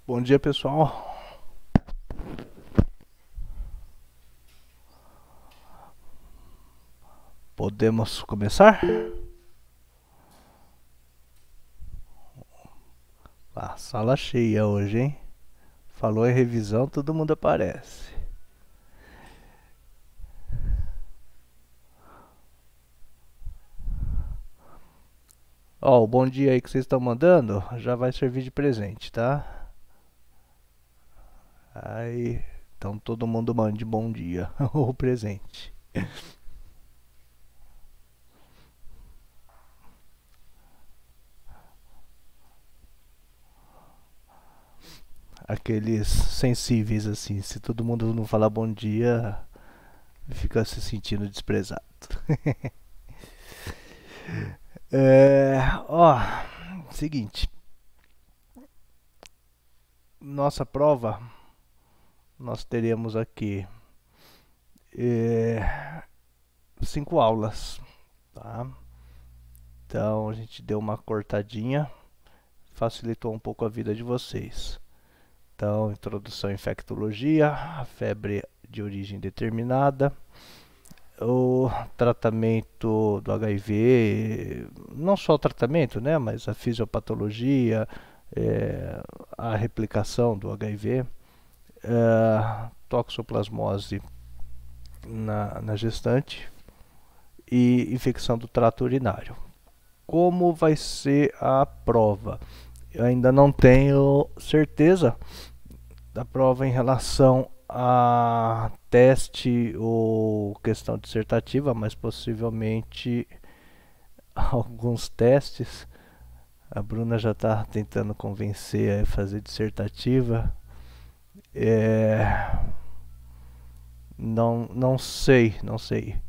Bom dia, pessoal. Podemos começar? Sala cheia hoje, hein? Falou em revisão, todo mundo aparece. Ó, o bom dia aí que vocês estão mandando já vai servir de presente, tá? Aí, então todo mundo mande bom dia ou presente. Aqueles sensíveis assim, se todo mundo não falar bom dia, fica se sentindo desprezado. Ó, seguinte, nossa prova nós teremos aqui 5 aulas, tá? Então a gente deu uma cortadinha, facilitou um pouco a vida de vocês. Então, introdução à infectologia, a febre de origem determinada, o tratamento do HIV, não só o tratamento, né, mas a fisiopatologia, a replicação do HIV, toxoplasmose na gestante e infecção do trato urinário. Como vai ser a prova? Eu ainda não tenho certeza da prova em relação a teste ou questão dissertativa, mas possivelmente alguns testes. A Bruna já está tentando convencer a fazer dissertativa. Não sei, não sei.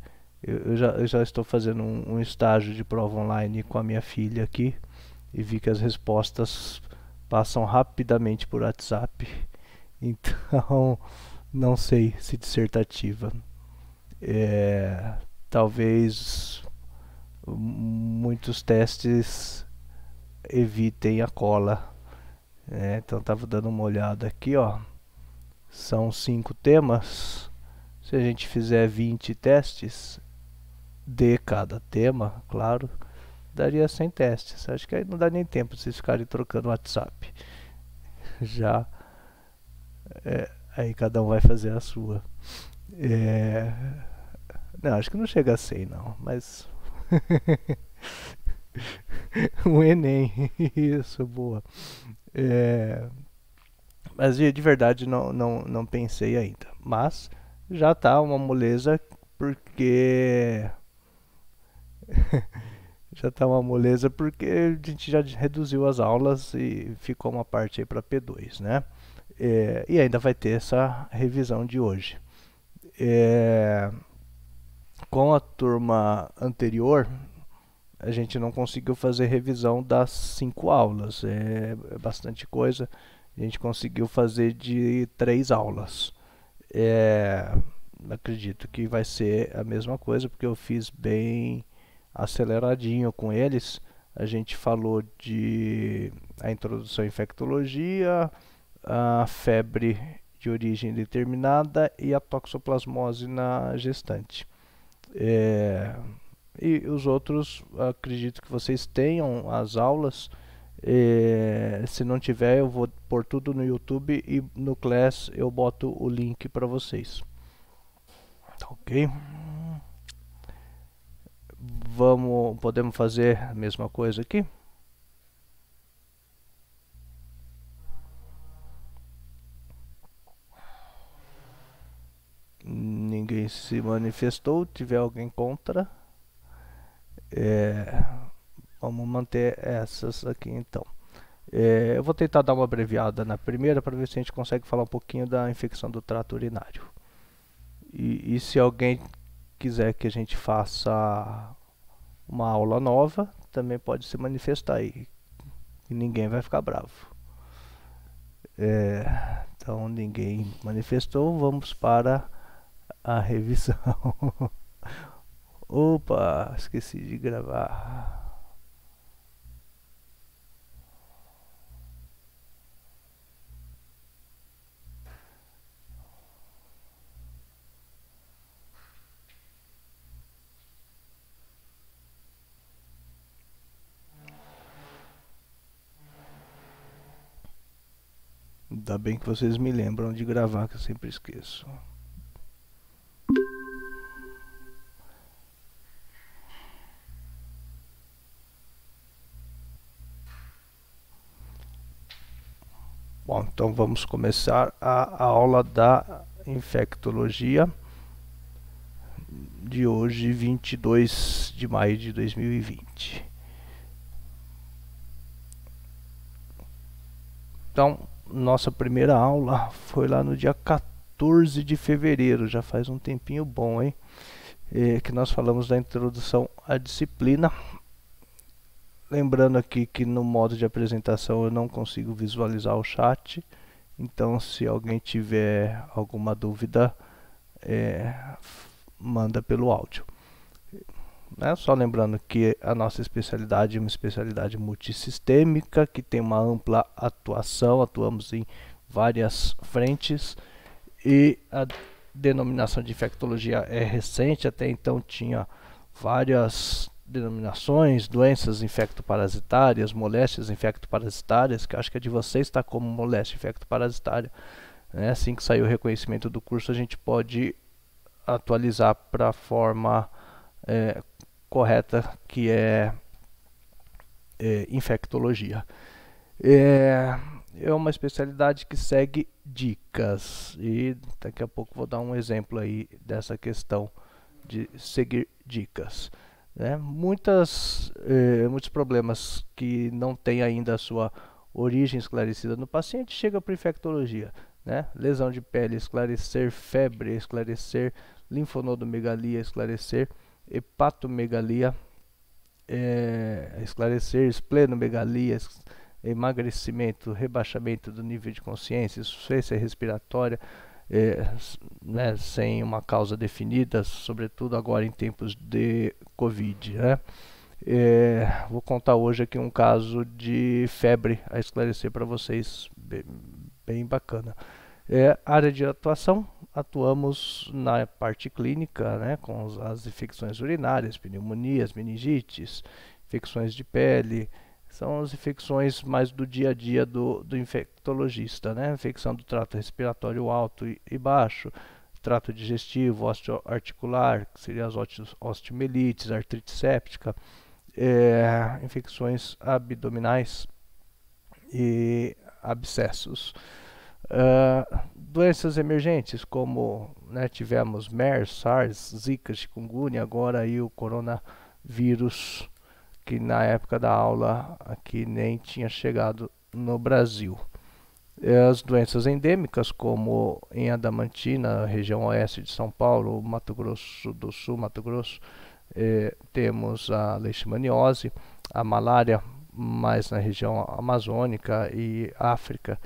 Eu já estou fazendo um estágio de prova online com a minha filha aqui e vi que as respostas passam rapidamente por WhatsApp. Então, não sei se dissertativa. Talvez muitos testes evitem a cola. Então, estava dando uma olhada aqui, ó. São 5 temas. Se a gente fizer 20 testes de cada tema, claro, daria 100 testes. Acho que aí não dá nem tempo de vocês ficarem trocando WhatsApp. Já aí cada um vai fazer a sua. É, não, acho que não chega a 100 não, mas um Enem, isso, boa. É, mas de verdade não pensei ainda. Mas já tá uma moleza porque já tá uma moleza porque a gente já reduziu as aulas e ficou uma parte aí para P2, né? E ainda vai ter essa revisão de hoje. Com a turma anterior, a gente não conseguiu fazer revisão das 5 aulas. É bastante coisa. A gente conseguiu fazer de 3 aulas. Acredito que vai ser a mesma coisa, porque eu fiz bem aceleradinho com eles. A gente falou de a introdução à infectologia, a febre de origem determinada e a toxoplasmose na gestante. E os outros, acredito que vocês tenham as aulas. Se não tiver, eu vou pôr tudo no YouTube e no Class eu boto o link para vocês. Tá ok? Podemos fazer a mesma coisa aqui? Ninguém se manifestou. Tiver alguém contra? É, vamos manter essas aqui então. Eu vou tentar dar uma abreviada na primeira para ver se a gente consegue falar um pouquinho da infecção do trato urinário. E se alguém quiser que a gente faça uma aula nova, também pode se manifestar aí. E ninguém vai ficar bravo. Então ninguém manifestou, vamos para a revisão. Opa, esqueci de gravar. Ainda bem que vocês me lembram de gravar, que eu sempre esqueço. Bom, então vamos começar a aula da infectologia de hoje, 22 de maio de 2020. Então, nossa primeira aula foi lá no dia 14 de fevereiro, já faz um tempinho bom, hein? Que nós falamos da introdução à disciplina. Lembrando aqui que no modo de apresentação eu não consigo visualizar o chat, então se alguém tiver alguma dúvida, manda pelo áudio. Só lembrando que a nossa especialidade é uma especialidade multissistêmica, que tem uma ampla atuação, atuamos em várias frentes, e a denominação de infectologia é recente, até então tinha várias denominações, doenças infectoparasitárias, moléstias infectoparasitárias, que acho que a de vocês está como moléstia infectoparasitária. Assim que sair o reconhecimento do curso, a gente pode atualizar para a forma correta, que é infectologia. É uma especialidade que segue dicas, e daqui a pouco vou dar um exemplo aí dessa questão de seguir dicas. Muitos problemas que não têm ainda a sua origem esclarecida no paciente chegam para infectologia. Lesão de pele, esclarecer; febre, esclarecer; linfonodomegalia, esclarecer; hepatomegalia, esclarecer; esplenomegalia, emagrecimento, rebaixamento do nível de consciência, insuficiência respiratória, sem uma causa definida, sobretudo agora em tempos de Covid. Vou contar hoje aqui um caso de febre a esclarecer para vocês, bem bacana. Área de atuação: atuamos na parte clínica, com as infecções urinárias, pneumonias, meningites, infecções de pele. São as infecções mais do dia a dia do infectologista, Infecção do trato respiratório alto e baixo, trato digestivo, osteoarticular, que seriam as osteomielites, artrite séptica, infecções abdominais e abscessos. Doenças emergentes, como tivemos MERS, SARS, Zika, chikungunya, agora aí o coronavírus, que na época da aula aqui nem tinha chegado no Brasil. As doenças endêmicas, como em Adamantina, região oeste de São Paulo, Mato Grosso do Sul, Mato Grosso, temos a leishmaniose, a malária, mais na região amazônica e África.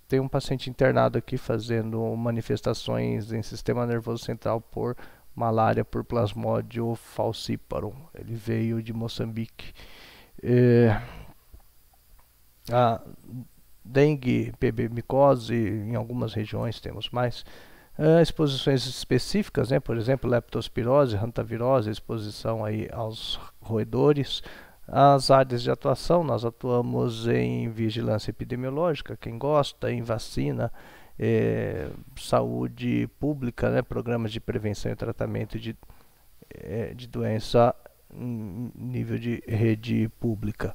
Tem um paciente internado aqui fazendo manifestações em sistema nervoso central por malária por Plasmodium falciparum. Ele veio de Moçambique. A dengue, micose, em algumas regiões temos mais. Exposições específicas, por exemplo, leptospirose, hantavirose, exposição aí aos roedores. As áreas de atuação: nós atuamos em vigilância epidemiológica, quem gosta, em vacina, saúde pública, programas de prevenção e tratamento de doença em nível de rede pública.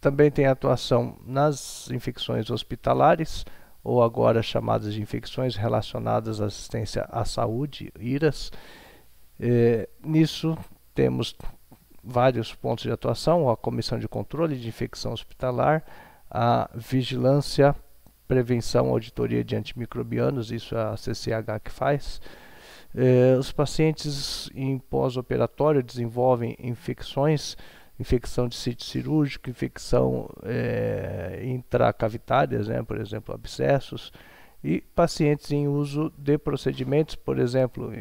Também tem atuação nas infecções hospitalares, ou agora chamadas de infecções relacionadas à assistência à saúde, IRAS. Nisso temos vários pontos de atuação: a comissão de controle de infecção hospitalar, a vigilância, prevenção, auditoria de antimicrobianos, isso é a CCH que faz. Os pacientes em pós-operatório desenvolvem infecções, infecção de sítio cirúrgico, infecção intracavitárias, por exemplo, abscessos, e pacientes em uso de procedimentos, por exemplo,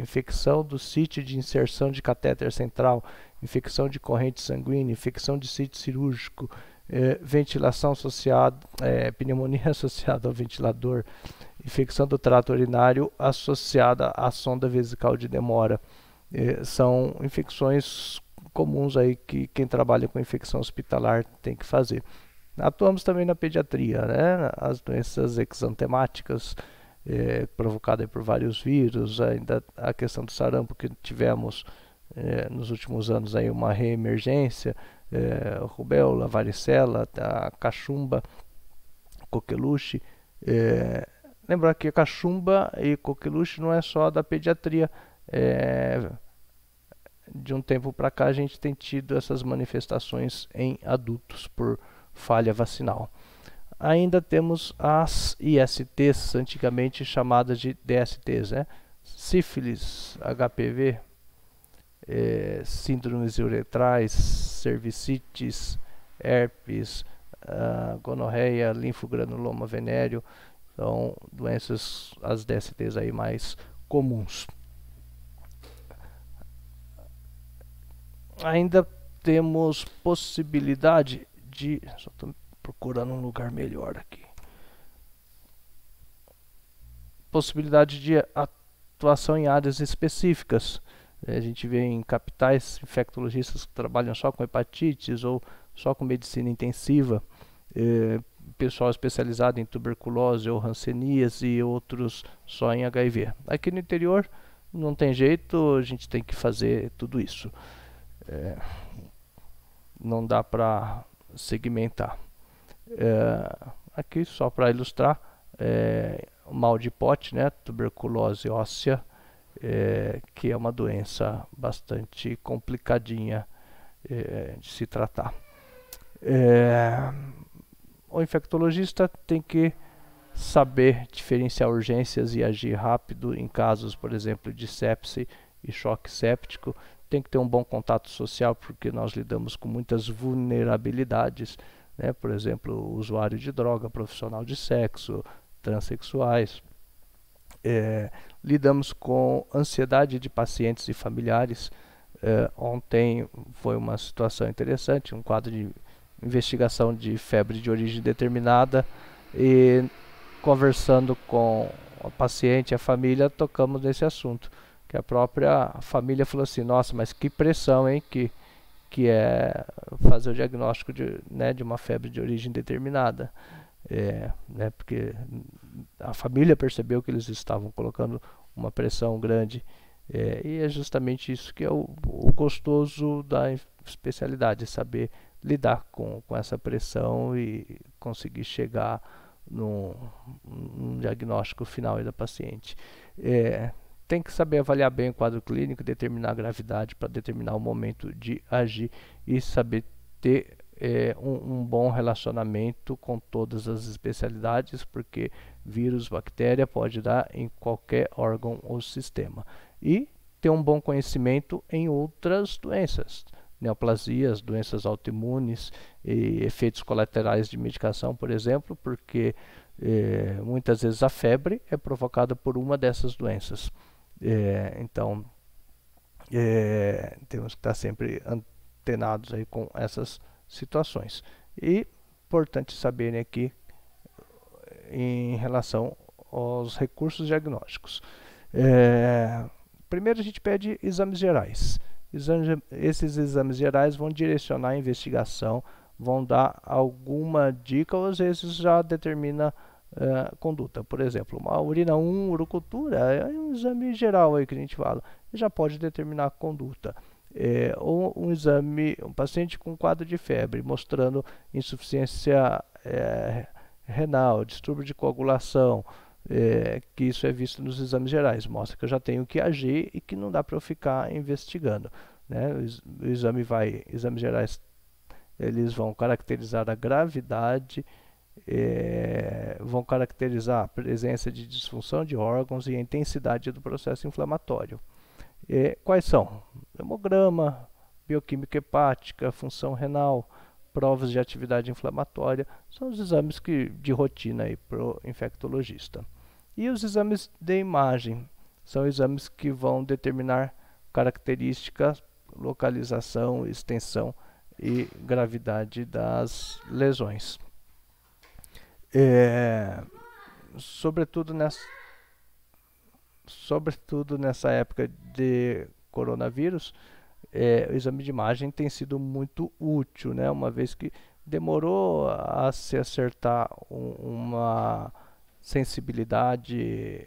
infecção do sítio de inserção de catéter central, infecção de corrente sanguínea, infecção de sítio cirúrgico, ventilação associada, pneumonia associada ao ventilador, infecção do trato urinário associada à sonda vesical de demora. São infecções comuns aí que quem trabalha com infecção hospitalar tem que fazer. Atuamos também na pediatria, né? As doenças exantemáticas, provocadas por vários vírus, ainda a questão do sarampo que tivemos nos últimos anos aí uma reemergência, rubéola, varicela, a cachumba, coqueluche. Lembrar que a cachumba e coqueluche não é só da pediatria. De um tempo para cá a gente tem tido essas manifestações em adultos por falha vacinal. Ainda temos as ISTs, antigamente chamadas de DSTs, né? Sífilis, HPV, síndromes uretrais, cervicites, herpes, gonorreia, linfogranuloma venéreo, são doenças, as DSTs aí mais comuns. Ainda temos possibilidade de... Só estou procurando um lugar melhor aqui. Possibilidade de atuação em áreas específicas. A gente vê em capitais infectologistas que trabalham só com hepatites ou só com medicina intensiva. Pessoal especializado em tuberculose ou hanseníase e outros só em HIV. Aqui no interior não tem jeito, a gente tem que fazer tudo isso. Não dá para segmentar. Aqui só para ilustrar, o mal de Pote, né, tuberculose óssea, que é uma doença bastante complicadinha de se tratar. O infectologista tem que saber diferenciar urgências e agir rápido em casos, por exemplo, de sepse e choque séptico. Tem que ter um bom contato social, porque nós lidamos com muitas vulnerabilidades, né? Por exemplo, usuário de droga, profissional de sexo, transexuais. Lidamos com ansiedade de pacientes e familiares. Ontem foi uma situação interessante, um quadro de investigação de febre de origem determinada, e conversando com o paciente e a família, tocamos nesse assunto, que a própria família falou assim: nossa, mas que pressão, hein, que é fazer o diagnóstico de uma febre de origem determinada. Né, porque a família percebeu que eles estavam colocando uma pressão grande, e é justamente isso que é o gostoso da especialidade, saber lidar com essa pressão e conseguir chegar num diagnóstico final da paciente. Tem que saber avaliar bem o quadro clínico, determinar a gravidade para determinar o momento de agir e saber ter um bom relacionamento com todas as especialidades, porque vírus, bactéria pode dar em qualquer órgão ou sistema. E ter um bom conhecimento em outras doenças, neoplasias, doenças autoimunes e efeitos colaterais de medicação, por exemplo, porque muitas vezes a febre é provocada por uma dessas doenças. Então, temos que estar sempre antenados aí com essas situações. E importante saberem aqui em relação aos recursos diagnósticos. Primeiro a gente pede exames gerais. Esses exames gerais vão direcionar a investigação, vão dar alguma dica, ou às vezes já determina conduta. Por exemplo, uma urina 1, urocultura, é um exame geral aí que a gente fala, já pode determinar a conduta. Ou um exame, um paciente com quadro de febre, mostrando insuficiência renal, distúrbio de coagulação, que isso é visto nos exames gerais, mostra que eu já tenho que agir e que não dá para eu ficar investigando, né? Exames gerais, eles vão caracterizar a gravidade, vão caracterizar a presença de disfunção de órgãos e a intensidade do processo inflamatório. Quais são? Hemograma, bioquímica hepática, função renal, provas de atividade inflamatória, são os exames de rotina para o infectologista. E os exames de imagem são exames que vão determinar características, localização, extensão e gravidade das lesões. Sobretudo nessa época de coronavírus, o exame de imagem tem sido muito útil, né? Uma vez que demorou a se acertar uma sensibilidade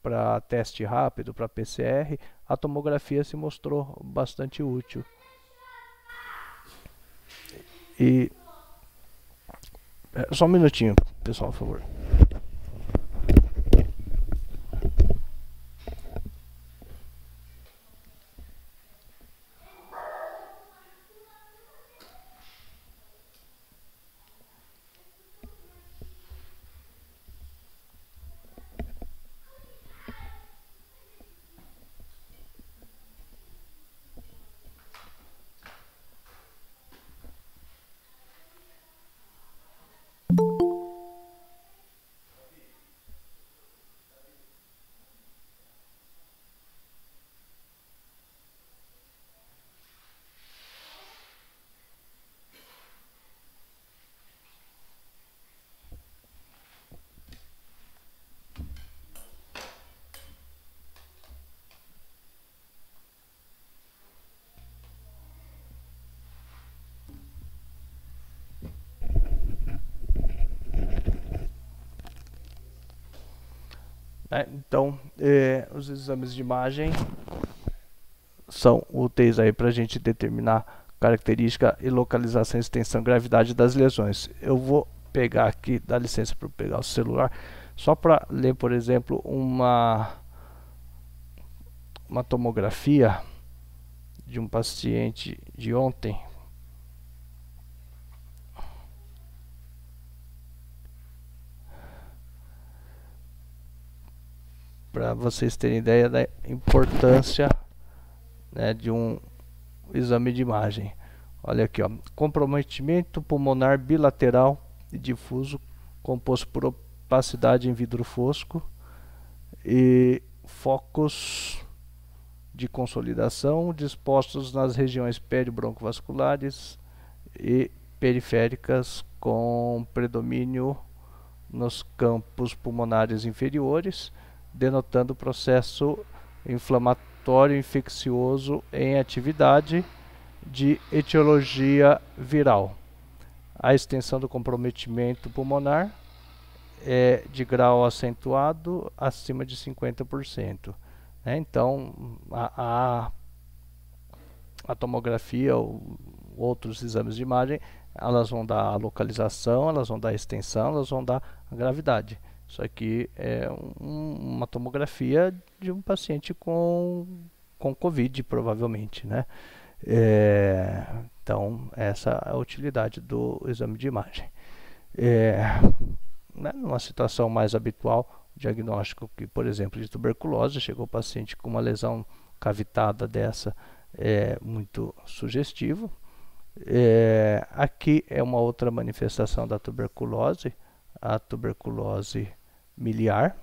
para teste rápido, para PCR, a tomografia se mostrou bastante útil. E só um minutinho, pessoal, por favor. Então, os exames de imagem são úteis aí para a gente determinar característica e localização, extensão e gravidade das lesões. Eu vou pegar aqui, dá licença para eu pegar o celular, só para ler, por exemplo, uma tomografia de um paciente de ontem. Para vocês terem ideia da importância, né, de um exame de imagem. Olha aqui, ó, comprometimento pulmonar bilateral e difuso composto por opacidade em vidro fosco e focos de consolidação dispostos nas regiões periobroncovasculares e periféricas com predomínio nos campos pulmonares inferiores, denotando processo inflamatório infeccioso em atividade de etiologia viral. A extensão do comprometimento pulmonar é de grau acentuado acima de 50%. Então, a tomografia ou outros exames de imagem, elas vão dar a localização, elas vão dar a extensão, elas vão dar a gravidade. Isso aqui é uma tomografia de um paciente com Covid, provavelmente, né? Então, essa é a utilidade do exame de imagem. Numa situação mais habitual, diagnóstico que, por exemplo, de tuberculose, chegou o paciente com uma lesão cavitada dessa, é muito sugestivo. Aqui é uma outra manifestação da tuberculose, a tuberculose miliar.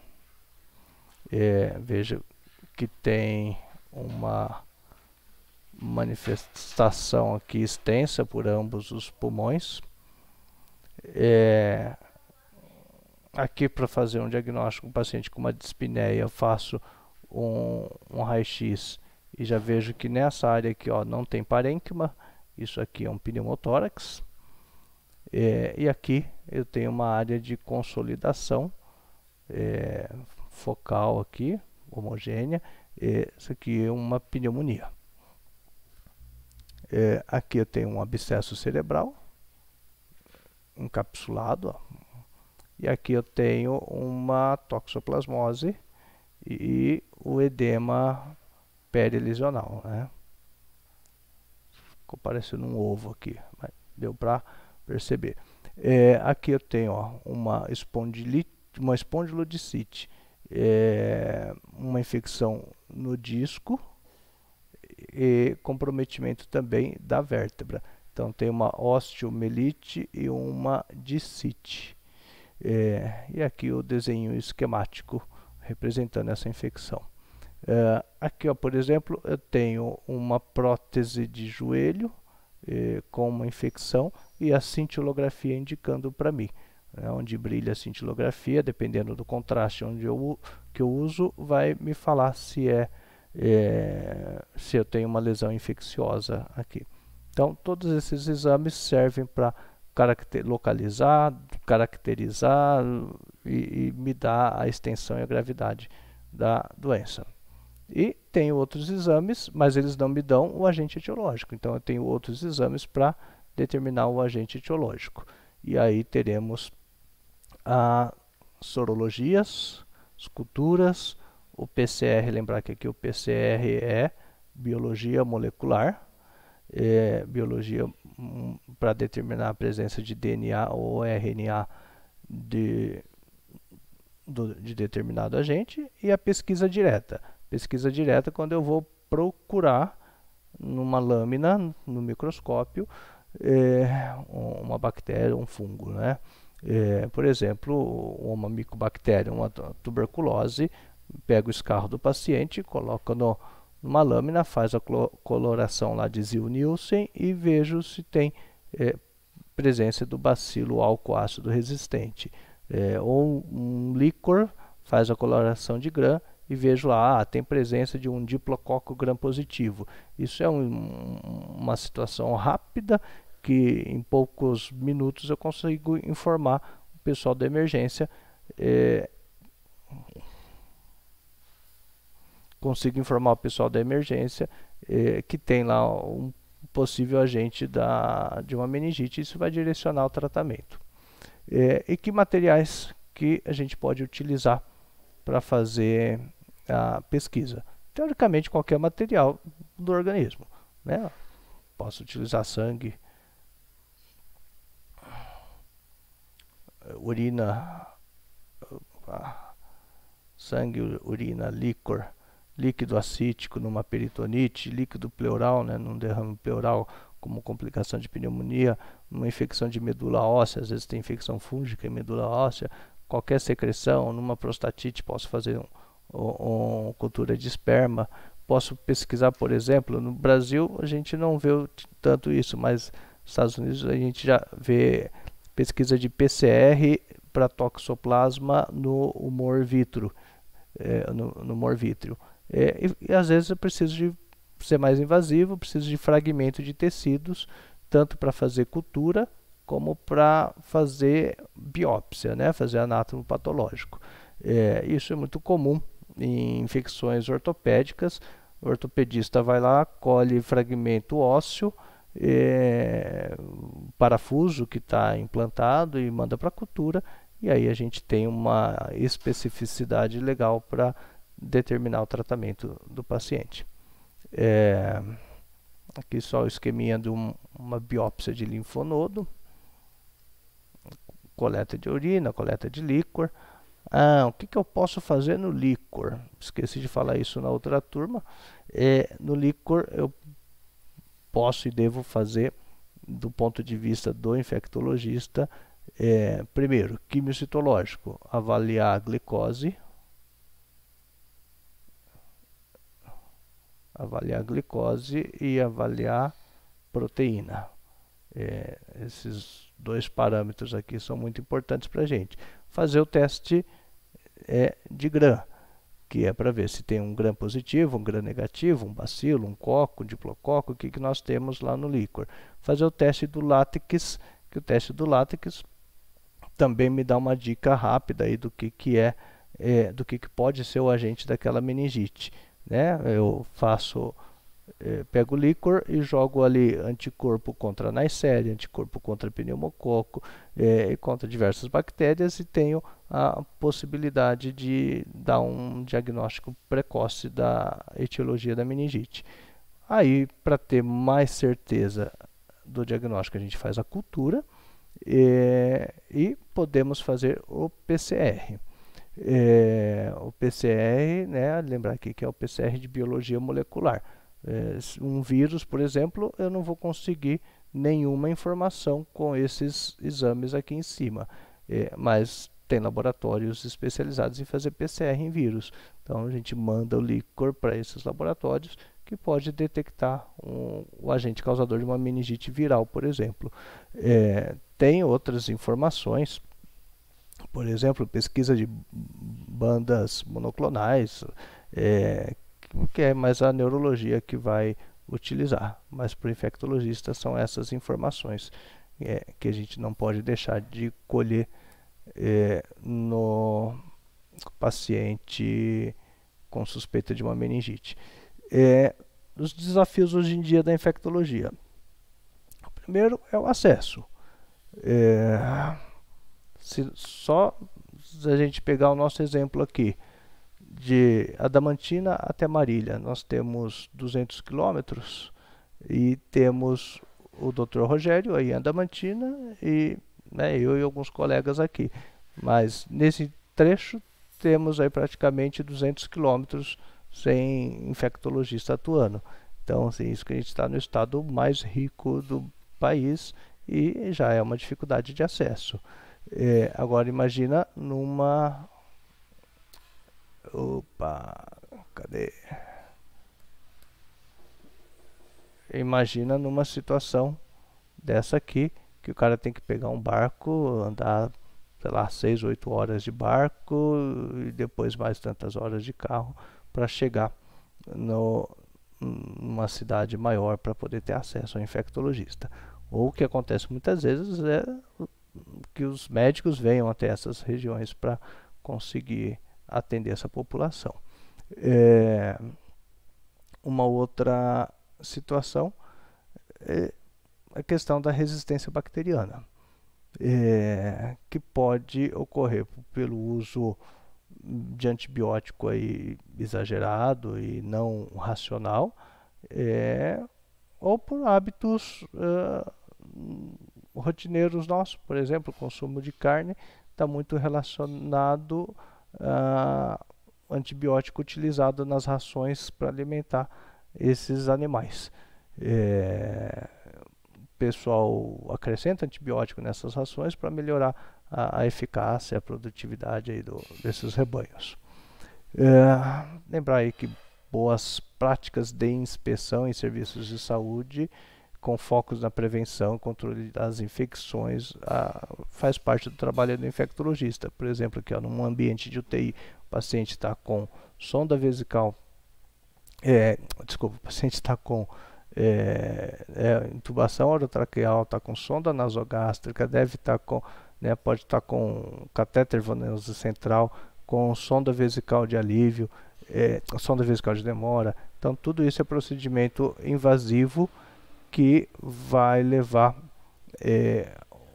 Veja que tem uma manifestação aqui extensa por ambos os pulmões. Aqui, para fazer um diagnóstico, um paciente com uma dispneia, eu faço um raio-x e já vejo que nessa área aqui, ó, não tem parênquima. Isso aqui é um pneumotórax. E aqui eu tenho uma área de consolidação focal aqui, homogênea. Isso aqui é uma pneumonia. Aqui eu tenho um abscesso cerebral encapsulado, ó. E aqui eu tenho uma toxoplasmose e o edema perilesional, né? Ficou parecendo um ovo aqui, mas deu para perceber. Aqui eu tenho, ó, uma espondilodicite, uma infecção no disco e comprometimento também da vértebra. Então tem uma osteomelite e uma discite. E aqui o desenho esquemático representando essa infecção. Aqui, ó, por exemplo, eu tenho uma prótese de joelho com uma infecção e a cintilografia indicando para mim, onde brilha a cintilografia, dependendo do contraste que eu uso, vai me falar se é se eu tenho uma lesão infecciosa aqui. Então, todos esses exames servem para localizar, caracterizar e me dar a extensão e a gravidade da doença. E tenho outros exames, mas eles não me dão o agente etiológico. Então, eu tenho outros exames para determinar o agente etiológico. E aí teremos as sorologias, as culturas, o PCR, lembrar que aqui o PCR é biologia molecular, biologia para determinar a presença de DNA ou RNA de determinado agente, e a pesquisa direta. Pesquisa direta quando eu vou procurar numa lâmina, no microscópio, uma bactéria, um fungo, né? Por exemplo, uma micobactéria, uma tuberculose, pego o escarro do paciente, coloco numa lâmina, faz a coloração lá de Ziehl-Neelsen e vejo se tem presença do bacilo álcool-ácido resistente. Ou um líquor, faz a coloração de Gram e vejo lá, tem presença de um diplococo gram positivo. Isso é uma situação rápida que em poucos minutos eu consigo informar o pessoal da emergência, que tem lá um possível agente de uma meningite. Isso vai direcionar o tratamento. E que materiais que a gente pode utilizar para fazer a pesquisa? Teoricamente, qualquer material do organismo, né? Posso utilizar sangue, urina, líquor, líquido acítico numa peritonite, líquido pleural, né, num derrame pleural como complicação de pneumonia, uma infecção de medula óssea, às vezes tem infecção fúngica em medula óssea, qualquer secreção, numa prostatite posso fazer uma cultura de esperma, posso pesquisar, por exemplo, no Brasil a gente não vê tanto isso, mas nos Estados Unidos a gente já vê pesquisa de PCR para toxoplasma no humor vítreo, no humor vítreo. E às vezes eu preciso de ser mais invasivo, preciso de fragmento de tecidos, tanto para fazer cultura como para fazer biópsia, né? Fazer anátomo patológico. Isso é muito comum em infecções ortopédicas. O ortopedista vai lá, colhe fragmento ósseo, parafuso que está implantado e manda para a cultura, e aí a gente tem uma especificidade legal para determinar o tratamento do paciente. Aqui só o esqueminha de uma biópsia de linfonodo, coleta de urina, coleta de líquor. O que eu posso fazer no líquor? Esqueci de falar isso na outra turma. No líquor eu posso e devo fazer, do ponto de vista do infectologista, primeiro, quimiocitológico, avaliar a glicose, e avaliar proteína. Esses dois parâmetros aqui são muito importantes para a gente. Fazer o teste de Gram, que é para ver se tem um Gram positivo, um Gram negativo, um bacilo, um coco, um diplococo, o que nós temos lá no líquor. Fazer o teste do látex, que o teste do látex também me dá uma dica rápida aí do que pode ser o agente daquela meningite, né? Eu pego o líquor e jogo ali anticorpo contra a Neisseria, anticorpo contra pneumococo e contra diversas bactérias, e tenho a possibilidade de dar um diagnóstico precoce da etiologia da meningite. Aí, para ter mais certeza do diagnóstico, a gente faz a cultura e podemos fazer o PCR. O PCR, né, lembrar aqui que é o PCR de biologia molecular. Um vírus, por exemplo, eu não vou conseguir nenhuma informação com esses exames aqui em cima, mas tem laboratórios especializados em fazer PCR em vírus. Então a gente manda o líquor para esses laboratórios que pode detectar o agente causador de uma meningite viral, por exemplo. Tem outras informações, por exemplo, pesquisa de bandas monoclonais, que é mais a neurologia que vai utilizar. Mas para o infectologista são essas informações que a gente não pode deixar de colher no paciente com suspeita de uma meningite. Os desafios hoje em dia da infectologia. O primeiro é o acesso. Se a gente pegar o nosso exemplo aqui, de Adamantina até Marília, nós temos 200 quilômetros e temos o Dr. Rogério aí em Adamantina e eu e alguns colegas aqui. Mas nesse trecho temos aí praticamente 200 quilômetros sem infectologista atuando. Então, assim, isso que a gente está no estado mais rico do país e já é uma dificuldade de acesso. Agora imagina numa... Opa, cadê? Imagina numa situação dessa aqui, que o cara tem que pegar um barco, andar, sei lá, 6, 8 horas de barco e depois mais tantas horas de carro para chegar numa cidade maior para poder ter acesso ao infectologista. Ou o que acontece muitas vezes é que os médicos venham até essas regiões para conseguir atender essa população. Uma outra situação é a questão da resistência bacteriana, que pode ocorrer pelo uso de antibiótico aí exagerado e não racional, ou por hábitos rotineiros nossos. Por exemplo, o consumo de carne está muito relacionado antibiótico utilizado nas rações para alimentar esses animais. O pessoal acrescenta antibiótico nessas rações para melhorar a eficácia, a produtividade aí desses rebanhos. Lembrar aí que boas práticas de inspeção em serviços de saúde com focos na prevenção e controle das infecções faz parte do trabalho do infectologista. Por exemplo, aqui, num ambiente de UTI, o paciente está com sonda vesical, o paciente está com intubação orotraqueal, está com sonda nasogástrica, deve estar com, pode estar com catéter venoso central, com sonda vesical de alívio, sonda vesical de demora. Então, tudo isso é procedimento invasivo que vai levar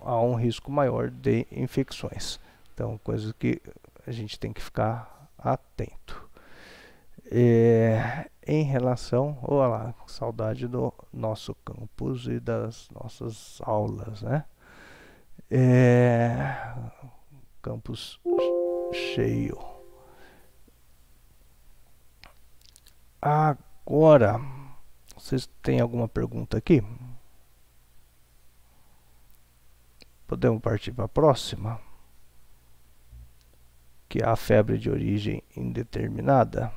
a um risco maior de infecções. Então, coisa que a gente tem que ficar atento. Em relação, olha lá, saudade do nosso campus e das nossas aulas, né? Campus cheio. Agora, vocês têm alguma pergunta aqui? Podemos partir para a próxima, que é a febre de origem indeterminada.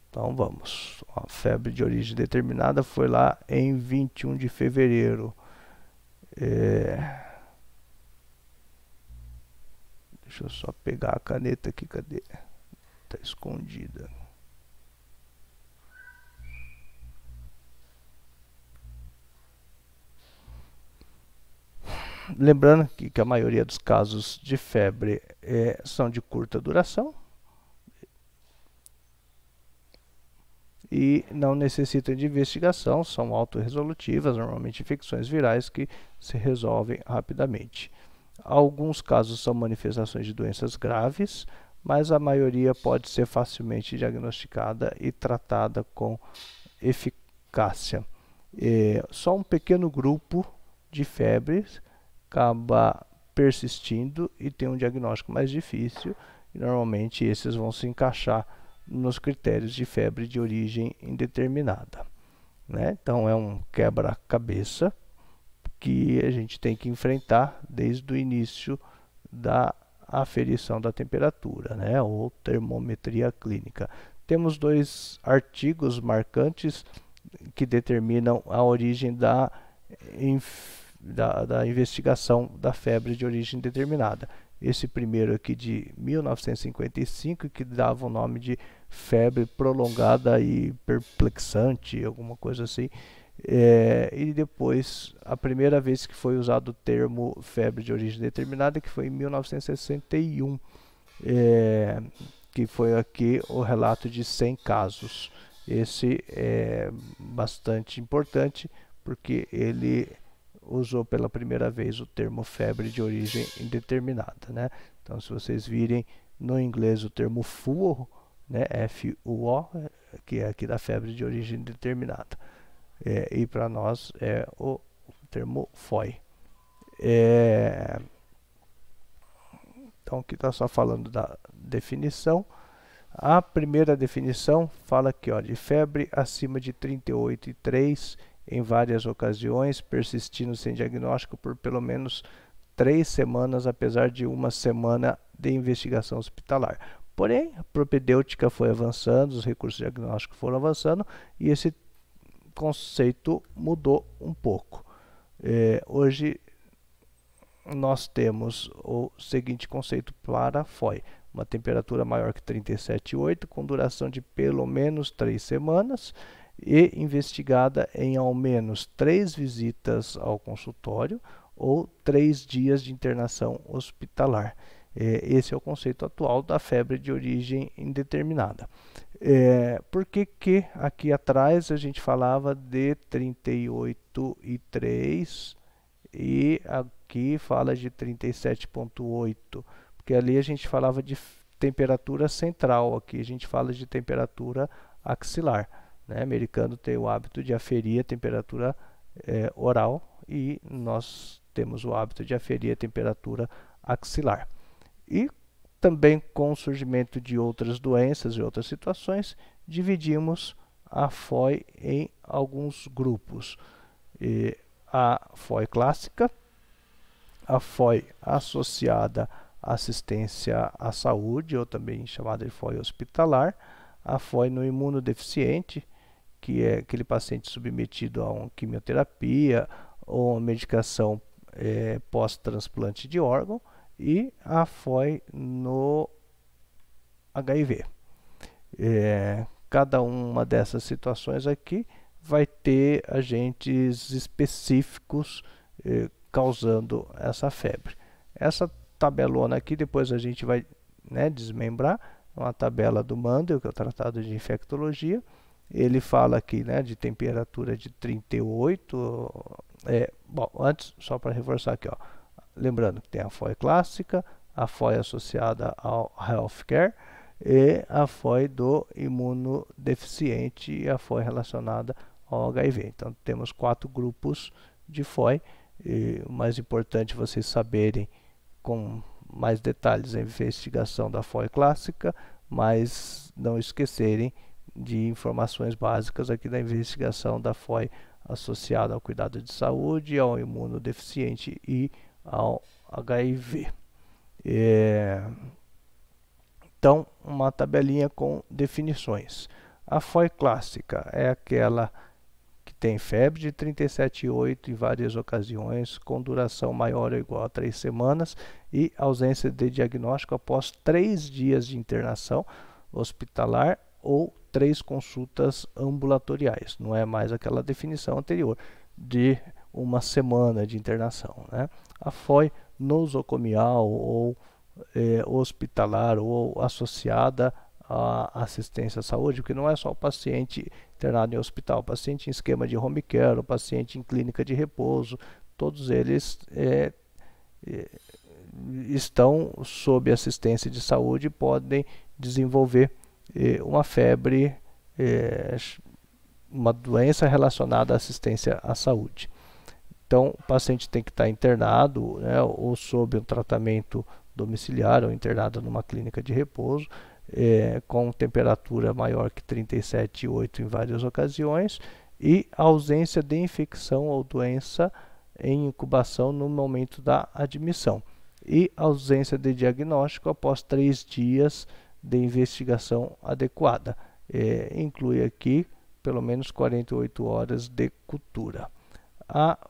Então vamos. A febre de origem determinada foi lá em 21 de fevereiro. Deixa eu só pegar a caneta aqui, cadê? Está escondida. Lembrando que a maioria dos casos de febre são de curta duração e não necessitam de investigação, são autorresolutivas, normalmente infecções virais que se resolvem rapidamente. Alguns casos são manifestações de doenças graves, mas a maioria pode ser facilmente diagnosticada e tratada com eficácia. Só um pequeno grupo de febres acaba persistindo e tem um diagnóstico mais difícil, e normalmente esses vão se encaixar nos critérios de febre de origem indeterminada, né? Então é um quebra-cabeça que a gente tem que enfrentar desde o início da aferição da temperatura, né? Ou termometria clínica. Temos 2 artigos marcantes que determinam a origem da da investigação da febre de origem indeterminada. Esse primeiro aqui de 1955, que dava o nome de febre prolongada e perplexante, alguma coisa assim. E depois, a primeira vez que foi usado o termo febre de origem determinada, que foi em 1961, que foi aqui o relato de 100 casos. Esse é bastante importante, porque ele usou pela primeira vez o termo febre de origem indeterminada, né? Então, se vocês virem no inglês o termo FUO, né, F-U-O, que é aqui da febre de origem indeterminada, e para nós é o termo FOI. Então, aqui está só falando da definição. A primeira definição fala aqui, ó, de febre acima de 38,3 em várias ocasiões, persistindo sem diagnóstico por pelo menos 3 semanas, apesar de uma semana de investigação hospitalar. Porém, a propedêutica foi avançando, os recursos diagnósticos foram avançando e esse conceito mudou um pouco. Hoje nós temos o seguinte conceito para FOI: uma temperatura maior que 37,8 com duração de pelo menos 3 semanas e investigada em ao menos 3 visitas ao consultório ou 3 dias de internação hospitalar. Esse é o conceito atual da febre de origem indeterminada. Por que que aqui atrás a gente falava de 38,3 e aqui fala de 37,8? Porque ali a gente falava de temperatura central, aqui a gente fala de temperatura axilar, né? O americano tem o hábito de aferir a temperatura oral e nós temos o hábito de aferir a temperatura axilar. E também com o surgimento de outras doenças e outras situações, dividimos a FOI em alguns grupos. A FOI clássica, a FOI associada à assistência à saúde, ou também chamada de FOI hospitalar, a FOI no imunodeficiente, que é aquele paciente submetido a uma quimioterapia ou uma medicação pós-transplante de órgão, e a FOI no HIV. Cada uma dessas situações aqui vai ter agentes específicos causando essa febre. Essa tabelona aqui depois a gente vai, né, desmembrar. Uma tabela do Mandel, que é o Tratado de Infectologia. Ele fala aqui, né, de temperatura de 38. Bom, antes, só para reforçar aqui, ó, lembrando que tem a FOI clássica, a FOI associada ao healthcare e a FOI do imunodeficiente e a FOI relacionada ao HIV. Então temos 4 grupos de FOI. E o mais importante vocês saberem com mais detalhes a investigação da FOI clássica, mas não esquecerem de informações básicas aqui da investigação da FOI associada ao cuidado de saúde, ao imunodeficiente e ao HIV. Então, uma tabelinha com definições. A FOI clássica é aquela que tem febre de 37,8 em várias ocasiões, com duração maior ou igual a 3 semanas e ausência de diagnóstico após 3 dias de internação hospitalar ou 3 consultas ambulatoriais. Não é mais aquela definição anterior de uma semana de internação, né? A FOI nosocomial ou hospitalar ou associada à assistência à saúde, porque não é só o paciente internado em hospital, o paciente em esquema de home care, o paciente em clínica de repouso, todos eles estão sob assistência de saúde e podem desenvolver uma febre, uma doença relacionada à assistência à saúde. Então, o paciente tem que estar internado, né, ou sob um tratamento domiciliar ou internado numa clínica de repouso, com temperatura maior que 37,8 em várias ocasiões e ausência de infecção ou doença em incubação no momento da admissão e ausência de diagnóstico após 3 dias de investigação adequada. Inclui aqui pelo menos 48 horas de cultura.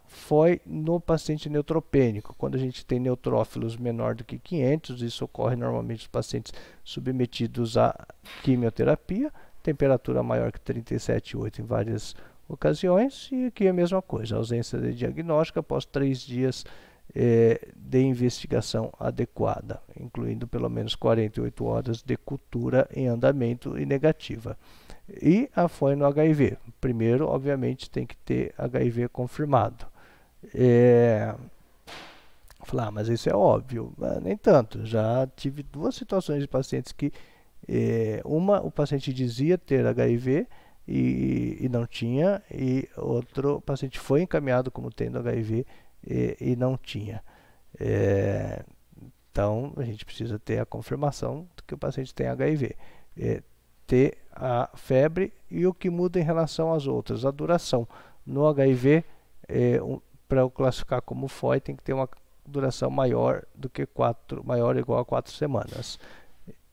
foi no paciente neutropênico. Quando a gente tem neutrófilos menor do que 500, isso ocorre normalmente nos pacientes submetidos à quimioterapia, temperatura maior que 37,8 em várias ocasiões, e aqui a mesma coisa, ausência de diagnóstico após 3 dias de investigação adequada, incluindo pelo menos 48 horas de cultura em andamento e negativa. E foi no HIV. Primeiro, obviamente, tem que ter HIV confirmado. Falar, mas isso é óbvio. Nem tanto. Já tive 2 situações de pacientes que o paciente dizia ter HIV e não tinha, e outro paciente foi encaminhado como tendo HIV e não tinha. Então, a gente precisa ter a confirmação de que o paciente tem HIV. Ter a febre, e o que muda em relação às outras, a duração. No HIV, para eu classificar como FOI, tem que ter uma duração maior do que maior ou igual a 4 semanas.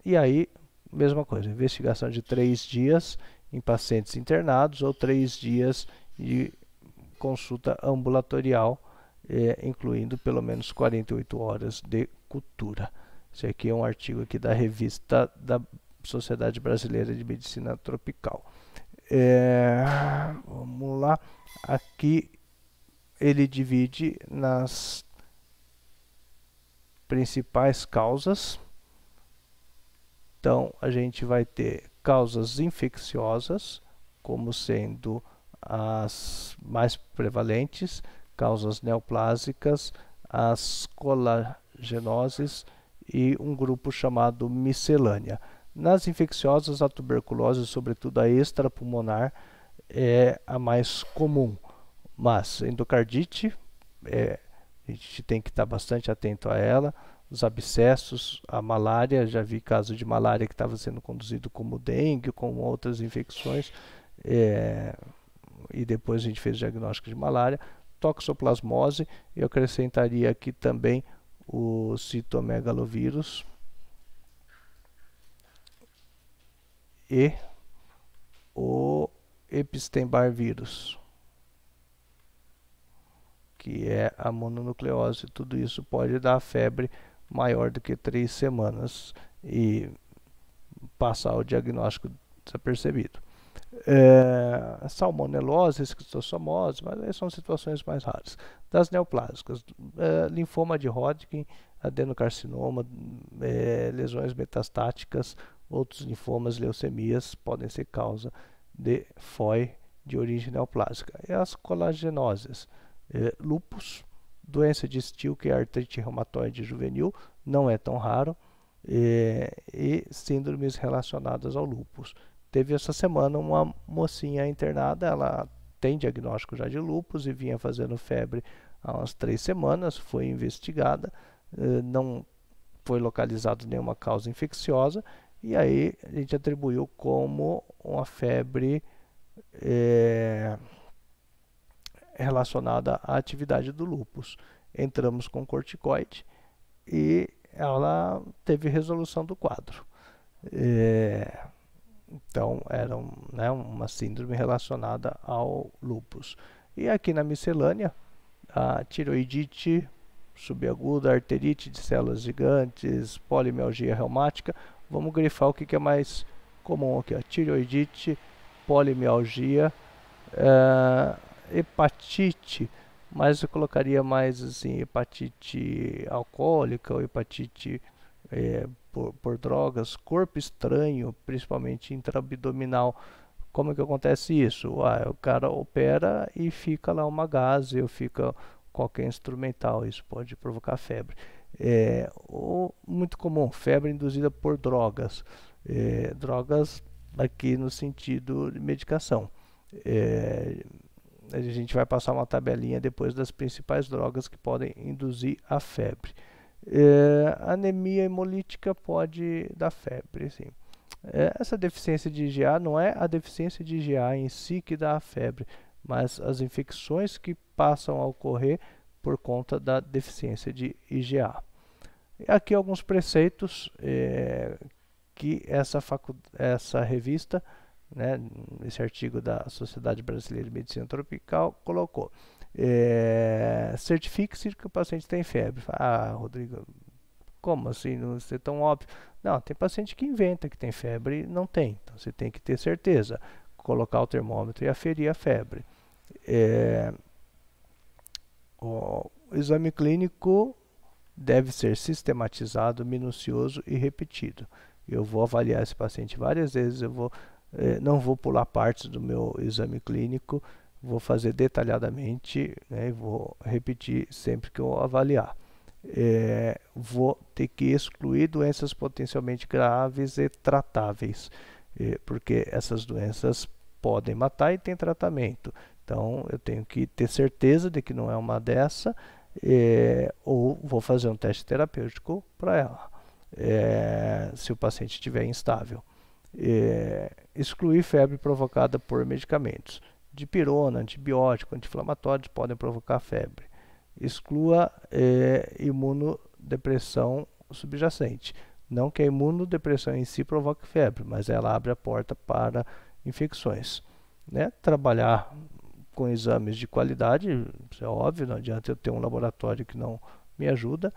E aí, mesma coisa, investigação de 3 dias em pacientes internados ou 3 dias de consulta ambulatorial, incluindo pelo menos 48 horas de cultura. Esse aqui é um artigo aqui da revista da Sociedade Brasileira de Medicina Tropical. Vamos lá. Aqui ele divide nas principais causas. Então, a gente vai ter causas infecciosas, como sendo as mais prevalentes, causas neoplásicas, as colagenoses e um grupo chamado miscelânea. Nas infecciosas, a tuberculose, sobretudo a extrapulmonar, é a mais comum, mas endocardite, a gente tem que estar bastante atento a ela. Os abscessos, a malária, já vi caso de malária que estava sendo conduzido como dengue, com outras infecções, e depois a gente fez o diagnóstico de malária. Toxoplasmose, eu acrescentaria aqui também o citomegalovírus e o Epstein-Barr vírus, que é a mononucleose. Tudo isso pode dar febre maior do que 3 semanas e passar o diagnóstico desapercebido. Salmonelose, esquistossomose, mas aí são situações mais raras. Das neoplásicas, linfoma de Hodgkin, adenocarcinoma, lesões metastáticas, outros linfomas, leucemias podem ser causa de FOI de origem neoplásica. E as colagenoses, lúpus, doença de Still, que é artrite reumatoide juvenil, não é tão raro, e síndromes relacionadas ao lúpus. Teve essa semana uma mocinha internada, ela tem diagnóstico já de lúpus e vinha fazendo febre há umas 3 semanas, foi investigada, não foi localizado nenhuma causa infecciosa, e aí a gente atribuiu como uma febre relacionada à atividade do lúpus. Entramos com corticoide e ela teve resolução do quadro. Então, era uma síndrome relacionada ao lúpus. E aqui na miscelânea, a tiroidite subaguda, arterite de células gigantes, polimialgia reumática. Vamos grifar o que é mais comum aqui. Tiroidite, polimialgia, hepatite, mas eu colocaria mais assim, hepatite alcoólica ou hepatite por drogas, corpo estranho, principalmente intraabdominal. Como é que acontece isso? O cara opera e fica lá uma gase ou fica qualquer instrumental, isso pode provocar febre. Ou muito comum, febre induzida por drogas. Drogas aqui no sentido de medicação. A gente vai passar uma tabelinha depois das principais drogas que podem induzir a febre. Anemia hemolítica pode dar febre, sim. Essa deficiência de IgA não é a deficiência de IgA em si que dá a febre, mas as infecções que passam a ocorrer por conta da deficiência de IgA. E aqui alguns preceitos que essa revista, esse artigo da Sociedade Brasileira de Medicina Tropical colocou. Certifique-se de que o paciente tem febre. Ah, Rodrigo, como assim? Não é tão óbvio. Não, tem paciente que inventa que tem febre e não tem. Então você tem que ter certeza. Colocar o termômetro e aferir a febre. O exame clínico deve ser sistematizado, minucioso e repetido. Eu vou avaliar esse paciente várias vezes, não vou pular partes do meu exame clínico, vou fazer detalhadamente, né, e vou repetir sempre que eu avaliar. Vou ter que excluir doenças potencialmente graves e tratáveis, porque essas doenças podem matar e tem tratamento. Então eu tenho que ter certeza de que não é uma dessa, ou vou fazer um teste terapêutico para ela, se o paciente estiver instável. Excluir febre provocada por medicamentos. Dipirona, antibiótico, anti-inflamatórios podem provocar febre. Exclua imunodepressão subjacente. Não que a imunodepressão em si provoque febre, mas ela abre a porta para infecções. Né? Trabalhar com exames de qualidade, isso é óbvio, não adianta eu ter um laboratório que não me ajuda.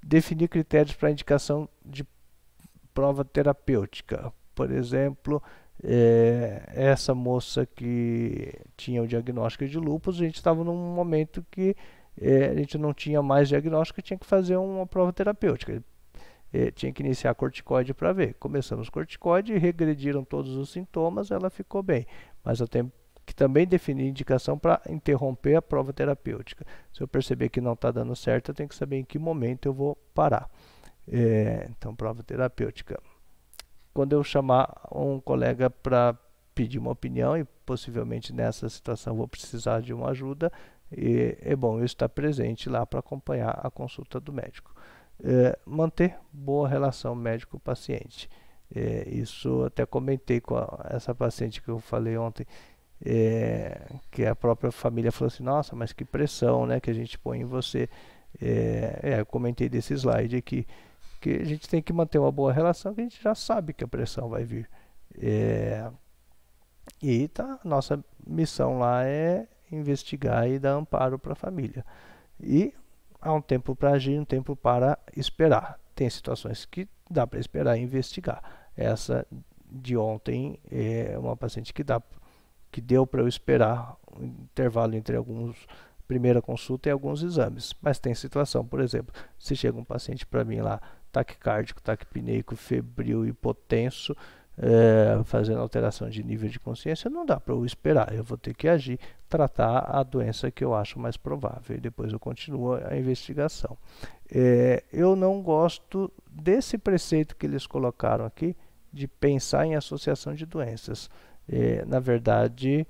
Definir critérios para indicação de prova terapêutica. Por exemplo, essa moça que tinha o diagnóstico de lúpus, a gente estava num momento que a gente não tinha mais diagnóstico e tinha que fazer uma prova terapêutica. Tinha que iniciar corticoide para ver. Começamos corticoide, regrediram todos os sintomas, ela ficou bem. Mas eu tenho que também definir indicação para interromper a prova terapêutica. Se eu perceber que não está dando certo, eu tenho que saber em que momento eu vou parar. Então, prova terapêutica. Quando eu chamar um colega para pedir uma opinião, e possivelmente nessa situação vou precisar de uma ajuda, é bom eu estar presente lá para acompanhar a consulta do médico. Manter boa relação médico-paciente. Isso até comentei com essa paciente que eu falei ontem, que a própria família falou assim, nossa, mas que pressão, né, que a gente põe em você. Eu comentei desse slide aqui, que a gente tem que manter uma boa relação, que a gente já sabe que a pressão vai vir. E nossa missão lá é investigar e dar amparo para a família. E há um tempo para agir, um tempo para esperar. Tem situações que dá para esperar e investigar. Essa de ontem é uma paciente que deu para eu esperar um intervalo entre primeira consulta e alguns exames. Mas tem situação, por exemplo, se chega um paciente para mim lá, taquicárdico, taquipneico, febril, hipotenso, fazendo alteração de nível de consciência, não dá para eu esperar, eu vou ter que agir, tratar a doença que eu acho mais provável e depois eu continuo a investigação. Eu não gosto desse preceito que eles colocaram aqui de pensar em associação de doenças. Na verdade,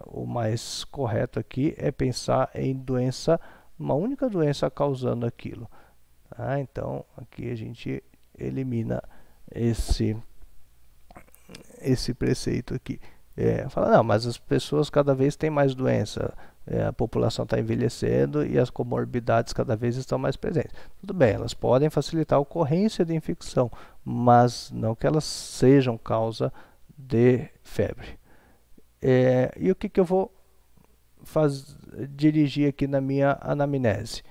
o mais correto aqui é pensar em uma única doença causando aquilo. Então aqui a gente elimina esse preceito aqui. Fala, não, mas as pessoas cada vez têm mais doença, a população está envelhecendo e as comorbidades cada vez estão mais presentes. Tudo bem, elas podem facilitar a ocorrência de infecção, mas não que elas sejam causa de febre. E o que eu vou dirigir aqui na minha anamnese?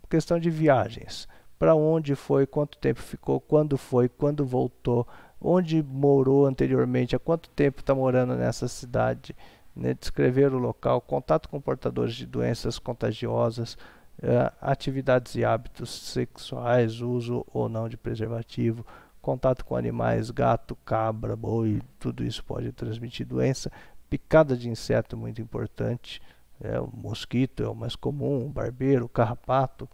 Questão de viagens. Para onde foi, quanto tempo ficou, quando foi, quando voltou, onde morou anteriormente, há quanto tempo está morando nessa cidade, né? Descrever o local, contato com portadores de doenças contagiosas, atividades e hábitos sexuais, uso ou não de preservativo, contato com animais, gato, cabra, boi, tudo isso pode transmitir doença. Picada de inseto muito importante, o mosquito é o mais comum, o barbeiro, o carrapato.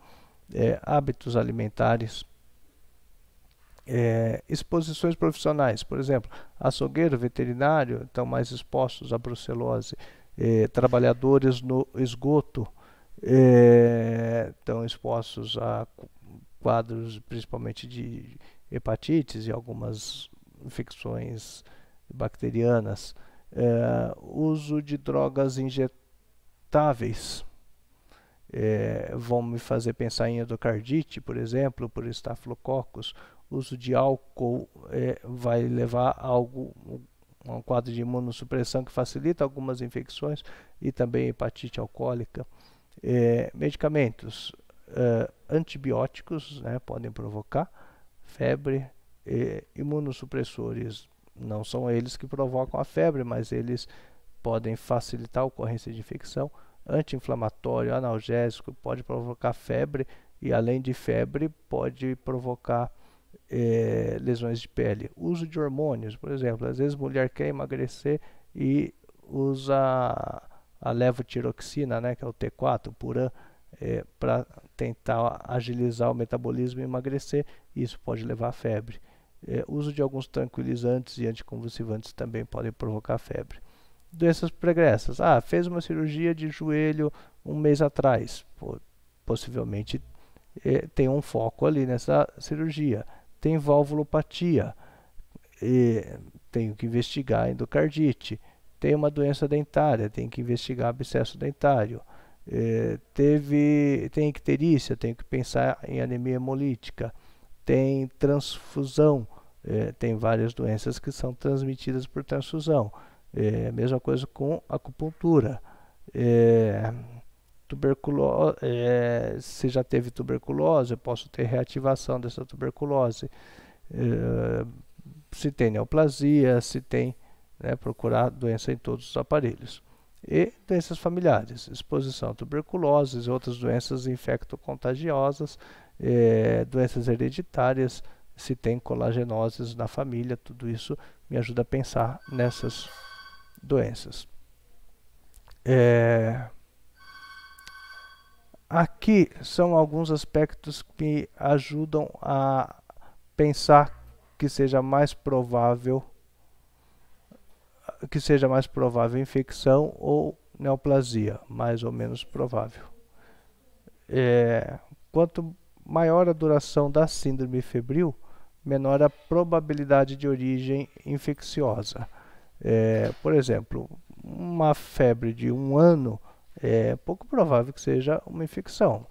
Hábitos alimentares, exposições profissionais, por exemplo, açougueiro, veterinário estão mais expostos à brucelose, trabalhadores no esgoto estão expostos a quadros principalmente de hepatites e algumas infecções bacterianas, uso de drogas injetáveis. Vão me fazer pensar em endocardite, por exemplo, por estafilococcus. Uso de álcool vai levar a um quadro de imunossupressão que facilita algumas infecções e também hepatite alcoólica. Medicamentos antibióticos, né, podem provocar febre. Imunossupressores não são eles que provocam a febre, mas eles podem facilitar a ocorrência de infecção. Anti-inflamatório, analgésico, pode provocar febre e, além de febre, pode provocar lesões de pele. Uso de hormônios, por exemplo, às vezes a mulher quer emagrecer e usa a levotiroxina, né, que é o T4, Puran, para tentar agilizar o metabolismo e emagrecer. Isso pode levar a febre. Uso de alguns tranquilizantes e anticonvulsivantes também podem provocar febre. Doenças pregressas. Fez uma cirurgia de joelho um mês atrás. Possivelmente tem um foco ali nessa cirurgia. Tem valvulopatia. Tenho que investigar endocardite. Tem uma doença dentária. Tem que investigar abscesso dentário. Tem icterícia. Tenho que pensar em anemia hemolítica. Tem transfusão, tem várias doenças que são transmitidas por transfusão. Mesma coisa com acupuntura. Tuberculose, se já teve tuberculose, eu posso ter reativação dessa tuberculose. Se tem neoplasia, se tem, né, procurar doença em todos os aparelhos. E doenças familiares, exposição a tuberculose, outras doenças infectocontagiosas, doenças hereditárias, se tem colagenoses na família, tudo isso me ajuda a pensar nessas doenças. Aqui são alguns aspectos que me ajudam a pensar que seja mais provável infecção ou neoplasia, mais ou menos provável. Quanto maior a duração da síndrome febril, menor a probabilidade de origem infecciosa. Por exemplo, uma febre de 1 ano é pouco provável que seja uma infecção.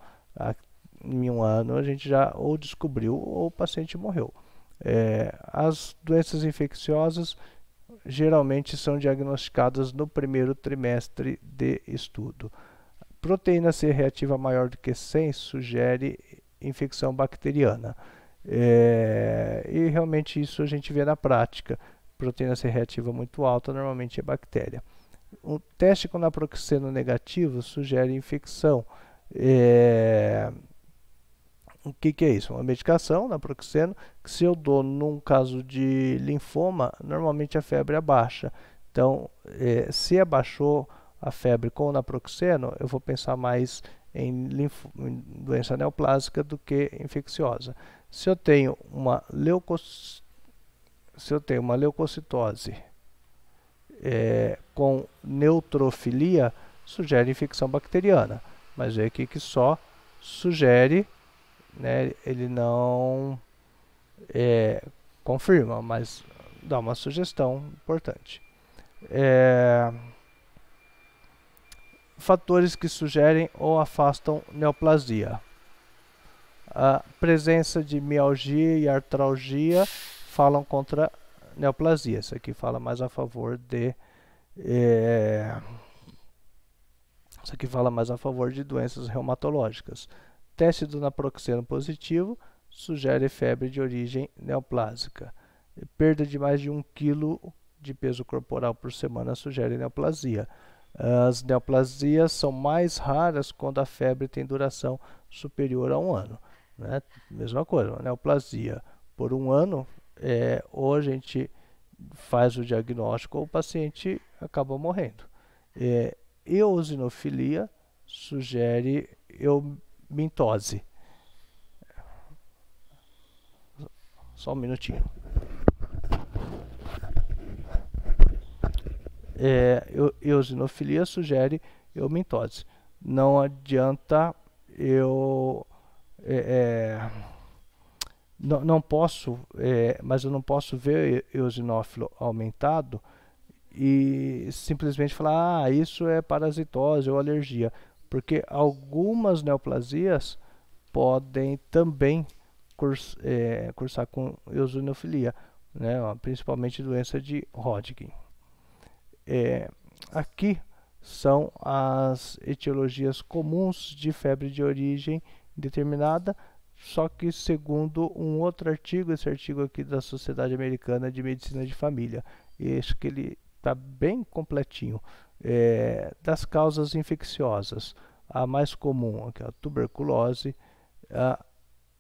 Em 1 ano a gente já ou descobriu ou o paciente morreu. As doenças infecciosas geralmente são diagnosticadas no primeiro trimestre de estudo. Proteína C reativa maior do que 100 sugere infecção bacteriana. E realmente isso a gente vê na prática. Proteína C reativa muito alta normalmente é bactéria. Um teste com naproxeno negativo sugere infecção. O que é isso? Uma medicação, naproxeno, que se eu dou num caso de linfoma, normalmente a febre abaixa. Então, se abaixou a febre com o naproxeno, eu vou pensar mais em doença neoplásica do que infecciosa. Se eu tenho uma leucocitose com neutrofilia, sugere infecção bacteriana. Mas é aqui que só sugere, né, ele não confirma, mas dá uma sugestão importante. Fatores que sugerem ou afastam neoplasia. A presença de mialgia e artralgia falam contra neoplasia. Isso aqui fala mais a favor de doenças reumatológicas. Teste do naproxeno positivo sugere febre de origem neoplásica. Perda de mais de 1 kg de peso corporal por semana sugere neoplasia. As neoplasias são mais raras quando a febre tem duração superior a 1 ano. Né? Mesma coisa, uma neoplasia por 1 ano, ou a gente faz o diagnóstico ou o paciente acaba morrendo. Eosinofilia sugere eumintose. Só um minutinho. Eosinofilia sugere eumintose. Não adianta mas eu não posso ver eosinófilo aumentado e simplesmente falar, isso é parasitose ou alergia, porque algumas neoplasias podem também cursar com eosinofilia. né? Ó, principalmente doença de Hodgkin. Aqui são as etiologias comuns de febre de origem determinada, só que segundo um outro artigo, esse artigo aqui da Sociedade Americana de Medicina de Família, e acho que ele está bem completinho. Das causas infecciosas, a mais comum aqui, a tuberculose, a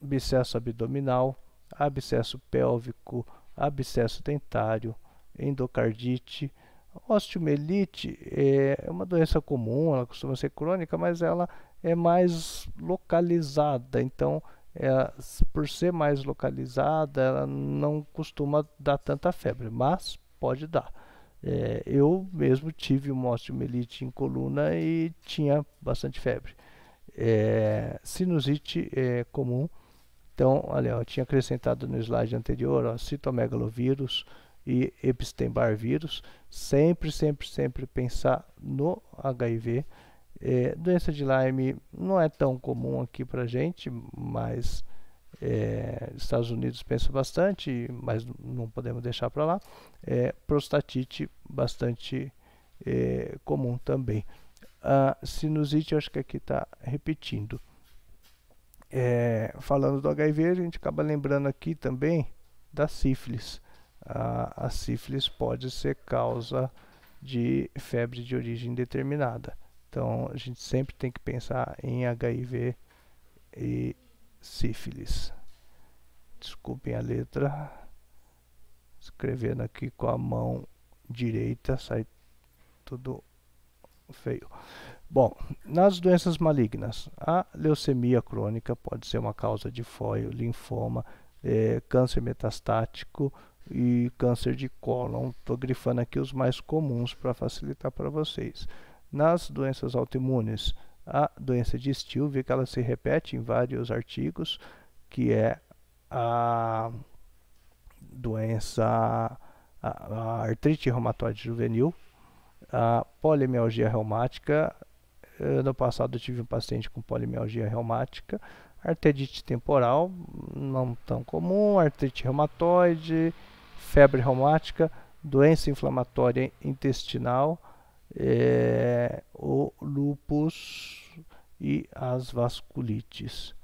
abscesso abdominal, abscesso pélvico, abscesso dentário, endocardite. Osteomielite é uma doença comum, ela costuma ser crônica, mas ela é mais localizada, então por ser mais localizada, ela não costuma dar tanta febre, mas pode dar. Eu mesmo tive uma osteomielite em coluna e tinha bastante febre. Sinusite é comum, então, olha, eu tinha acrescentado no slide anterior, ó, citomegalovírus e Epstein-Barr vírus. Sempre, sempre, sempre pensar no HIV. Doença de Lyme não é tão comum aqui pra gente, mas Estados Unidos pensa bastante, mas não podemos deixar para lá. Prostatite, bastante comum também. A sinusite, eu acho que aqui está repetindo. Falando do HIV, a gente acaba lembrando aqui também da sífilis. A sífilis pode ser causa de febre de origem determinada. Então, a gente sempre tem que pensar em HIV e sífilis. Desculpem a letra. Escrevendo aqui com a mão direita, sai tudo feio. Bom, nas doenças malignas, a leucemia crônica pode ser uma causa de foio, linfoma, câncer metastático e câncer de cólon. Estou grifando aqui os mais comuns para facilitar para vocês. Nas doenças autoimunes, a doença de Stilbe, que ela se repete em vários artigos, que é a doença, a artrite reumatoide juvenil, a polimialgia reumática. Ano passado eu tive um paciente com polimialgia reumática, artrite temporal, não tão comum, artrite reumatoide, febre reumática, doença inflamatória intestinal, o lúpus e as vasculites.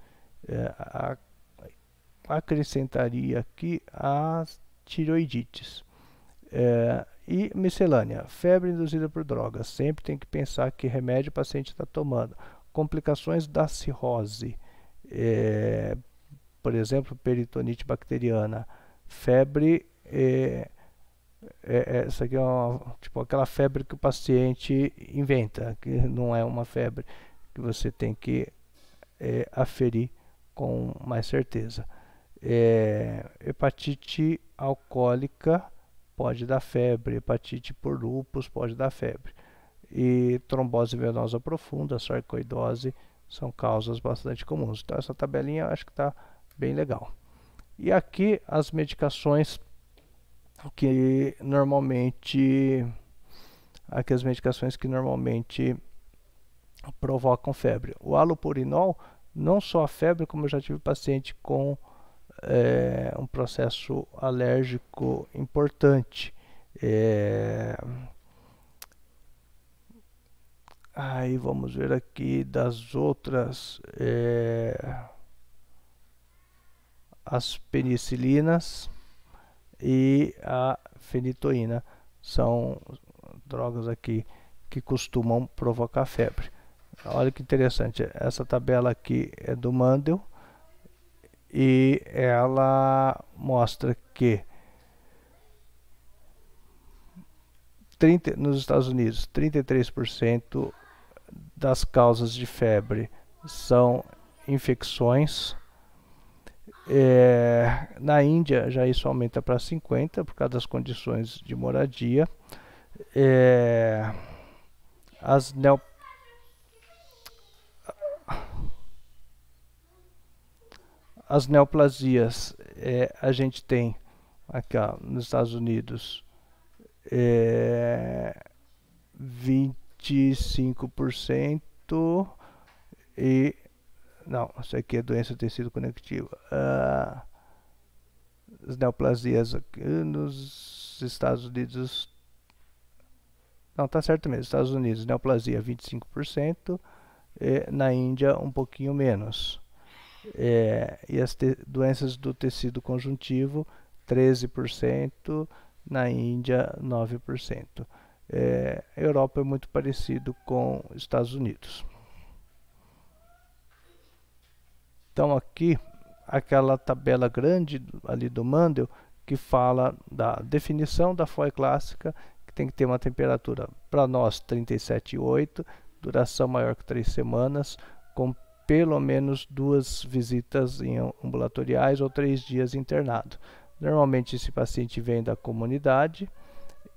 Acrescentaria aqui as tiroidites. E miscelânea, febre induzida por drogas, sempre tem que pensar que remédio o paciente está tomando. Complicações da cirrose, por exemplo, peritonite bacteriana, febre, essa aqui é tipo aquela febre que o paciente inventa, que não é uma febre, que você tem que aferir com mais certeza. Hepatite alcoólica pode dar febre, hepatite por lúpus pode dar febre. E trombose venosa profunda, sarcoidose, são causas bastante comuns. Então essa tabelinha eu acho que está bem legal. E aqui as medicações que normalmente provocam febre. O halopurinol, não só a febre, como eu já tive paciente com um processo alérgico importante. Aí vamos ver aqui das outras, as penicilinas e a fenitoína são drogas aqui que costumam provocar febre. Olha que interessante, essa tabela aqui é do Mandel e ela mostra que nos Estados Unidos 33% das causas de febre são infecções. Na Índia já isso aumenta para 50% por causa das condições de moradia. As neoplasias, a gente tem aqui ó, nos Estados Unidos 25% e não, isso aqui é doença do tecido conectivo. As neoplasias aqui nos Estados Unidos. Não, tá certo mesmo. Estados Unidos, neoplasia 25%, na Índia um pouquinho menos. E as doenças do tecido conjuntivo, 13%, na Índia 9%. A Europa é muito parecido com os Estados Unidos. Então aqui, aquela tabela grande ali do Mandel, que fala da definição da FOI clássica, que tem que ter uma temperatura, para nós, 37,8, duração maior que 3 semanas, com pelo menos 2 visitas ambulatoriais ou 3 dias internado. Normalmente esse paciente vem da comunidade,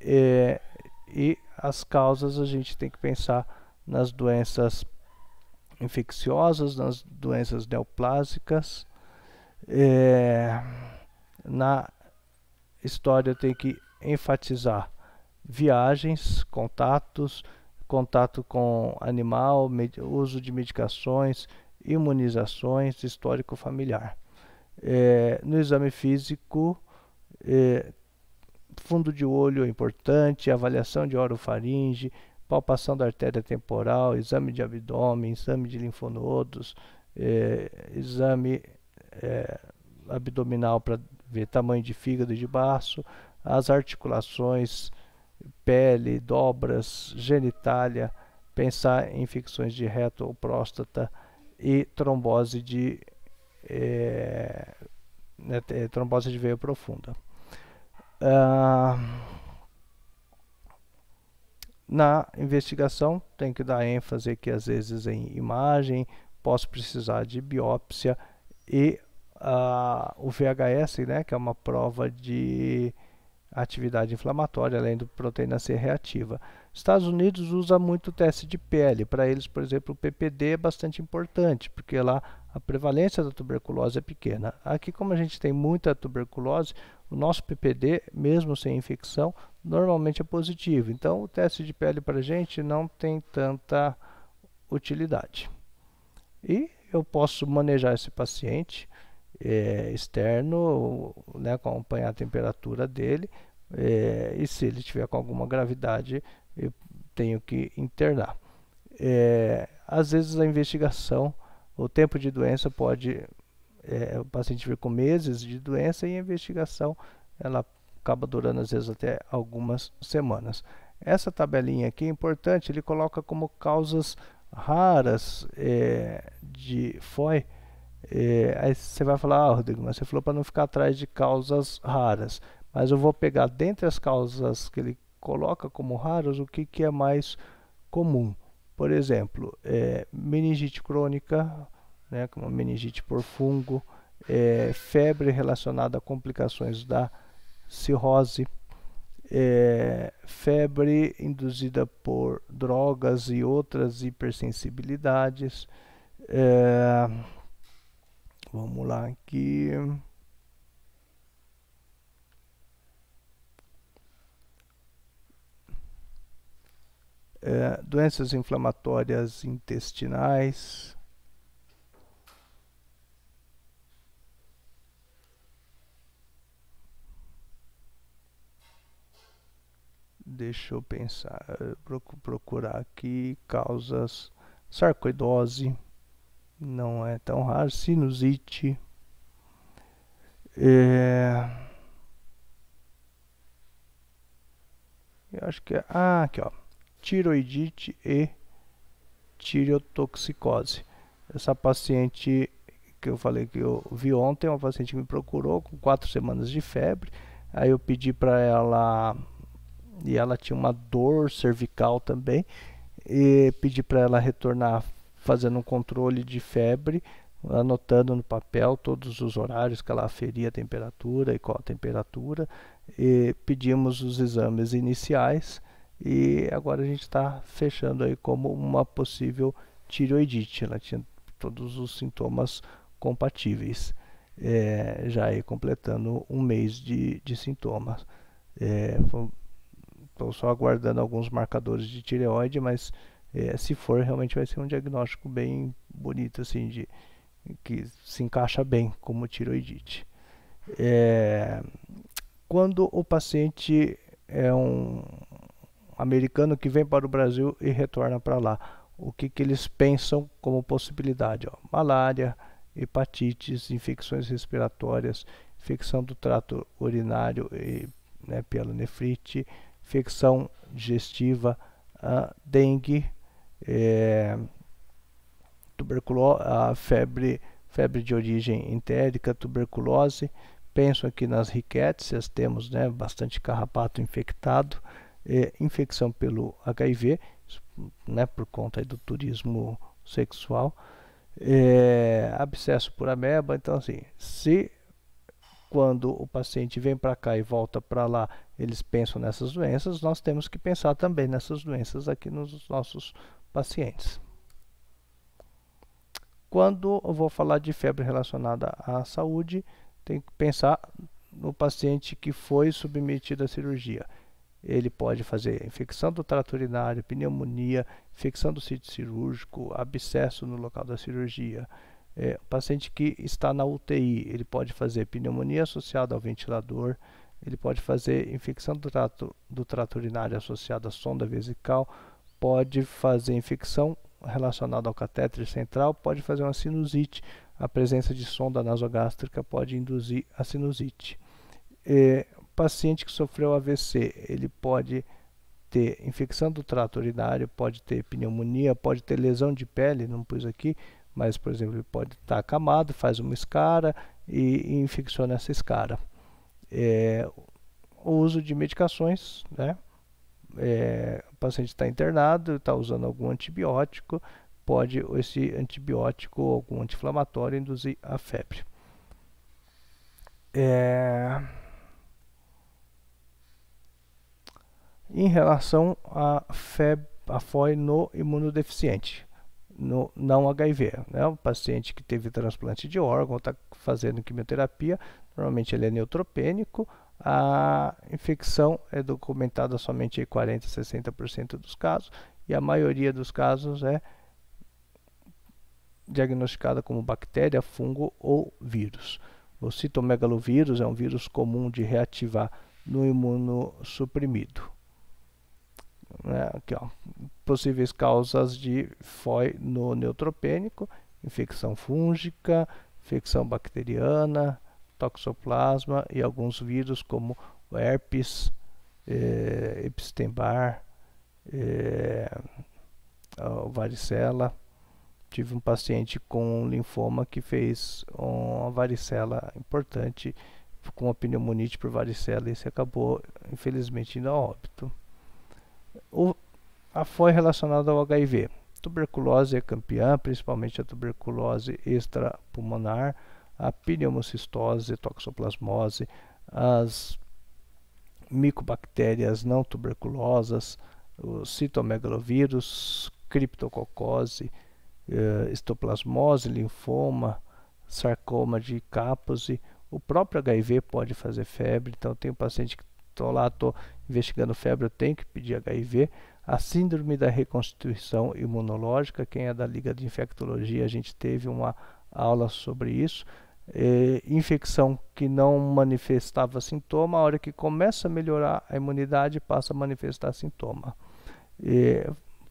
e as causas a gente tem que pensar nas doenças infecciosas, nas doenças neoplásicas. Na história tem que enfatizar viagens, contato com animal, uso de medicações, imunizações, histórico familiar. No exame físico, fundo de olho é importante, avaliação de orofaringe, palpação da artéria temporal, exame de abdômen, exame de linfonodos, exame abdominal para ver tamanho de fígado e de baço, as articulações, pele, dobras, genitália, pensar em infecções de reto ou próstata e trombose de veia profunda. Na investigação tem que dar ênfase aqui às vezes em imagem, posso precisar de biópsia e o VHS, né, que é uma prova de atividade inflamatória, além do proteína C reativa. Estados Unidos usa muito teste de pele. Para eles, por exemplo, o PPD é bastante importante, porque lá a prevalência da tuberculose é pequena. Aqui, como a gente tem muita tuberculose, o nosso PPD, mesmo sem infecção, normalmente é positivo. Então, o teste de pele para a gente não tem tanta utilidade. E eu posso manejar esse paciente externo, né, acompanhar a temperatura dele, e se ele tiver com alguma gravidade, eu tenho que internar. Às vezes a investigação, o tempo de doença pode, o paciente vir com meses de doença e a investigação ela acaba durando às vezes até algumas semanas. Essa tabelinha aqui é importante, ele coloca como causas raras de FOI. Aí você vai falar, Rodrigo, mas você falou para não ficar atrás de causas raras. Mas eu vou pegar dentre as causas que ele coloca como raras, o que é mais comum. Por exemplo, meningite crônica, né, como meningite por fungo, febre relacionada a complicações da cirrose, febre induzida por drogas e outras hipersensibilidades. Vamos lá aqui. Doenças inflamatórias intestinais. Deixa eu pensar, procurar aqui causas. Sarcoidose, não é tão raro. Sinusite. Eu acho que aqui ó, tiroidite e tireotoxicose. Essa paciente que eu falei que eu vi ontem, uma paciente que me procurou com 4 semanas de febre. Aí eu pedi para ela, e ela tinha uma dor cervical também, e pedi para ela retornar fazendo um controle de febre, anotando no papel todos os horários que ela aferia a temperatura e qual a temperatura, e pedimos os exames iniciais, e agora a gente está fechando aí como uma possível tireoidite. Ela tinha todos os sintomas compatíveis, já aí completando um mês de sintomas. Estou só aguardando alguns marcadores de tireoide, mas se for, realmente vai ser um diagnóstico bem bonito, assim, que se encaixa bem como tireoidite. Quando o paciente é um americano que vem para o Brasil e retorna para lá, o que eles pensam como possibilidade? Malária, hepatites, infecções respiratórias, infecção do trato urinário e pielonefrite, infecção digestiva, dengue, tuberculose, a febre de origem entérica, tuberculose. Penso aqui nas rickettsias, temos bastante carrapato infectado, infecção pelo HIV, por conta do turismo sexual, abscesso por ameba. Então, assim, se quando o paciente vem para cá e volta para lá, eles pensam nessas doenças, nós temos que pensar também nessas doenças aqui nos nossos pacientes. Quando eu vou falar de febre relacionada à saúde, tem que pensar no paciente que foi submetido à cirurgia. Ele pode fazer infecção do trato urinário, pneumonia, infecção do sítio cirúrgico, abscesso no local da cirurgia. O paciente que está na UTI, ele pode fazer pneumonia associada ao ventilador, ele pode fazer infecção do trato urinário associada à sonda vesical, pode fazer infecção relacionada ao catéter central, pode fazer uma sinusite. A presença de sonda nasogástrica pode induzir a sinusite. Paciente que sofreu AVC, ele pode ter infecção do trato urinário, pode ter pneumonia, pode ter lesão de pele, não pus aqui, mas, por exemplo, ele pode estar acamado, faz uma escara e infecciona essa escara. O uso de medicações, o paciente está internado, está usando algum antibiótico, pode esse antibiótico ou algum anti-inflamatório induzir a febre. Em relação à FOI no imunodeficiente, no não HIV, o paciente que teve transplante de órgão, está fazendo quimioterapia, normalmente ele é neutropênico, a infecção é documentada somente em 40% a 60% dos casos, e a maioria dos casos é diagnosticada como bactéria, fungo ou vírus. O citomegalovírus é um vírus comum de reativar no imunossuprimido. Aqui, possíveis causas de FOI no neutropênico: infecção fúngica, infecção bacteriana, toxoplasma e alguns vírus como o herpes, Epstein-Barr, varicela. Tive um paciente com linfoma que fez uma varicela importante, com uma pneumonite por varicela, e isso acabou, infelizmente, indo a óbito. A FOI relacionada ao HIV. Tuberculose é campeã, principalmente a tuberculose extrapulmonar, a pneumocistose, toxoplasmose, as micobactérias não tuberculosas, o citomegalovírus, criptococose, histoplasmose, linfoma, sarcoma de Kaposi. O próprio HIV pode fazer febre, então tem um paciente que estou investigando febre, eu tenho que pedir HIV. A síndrome da reconstituição imunológica, quem é da Liga de Infectologia, a gente teve uma aula sobre isso. Infecção que não manifestava sintoma, a hora que começa a melhorar a imunidade, passa a manifestar sintoma.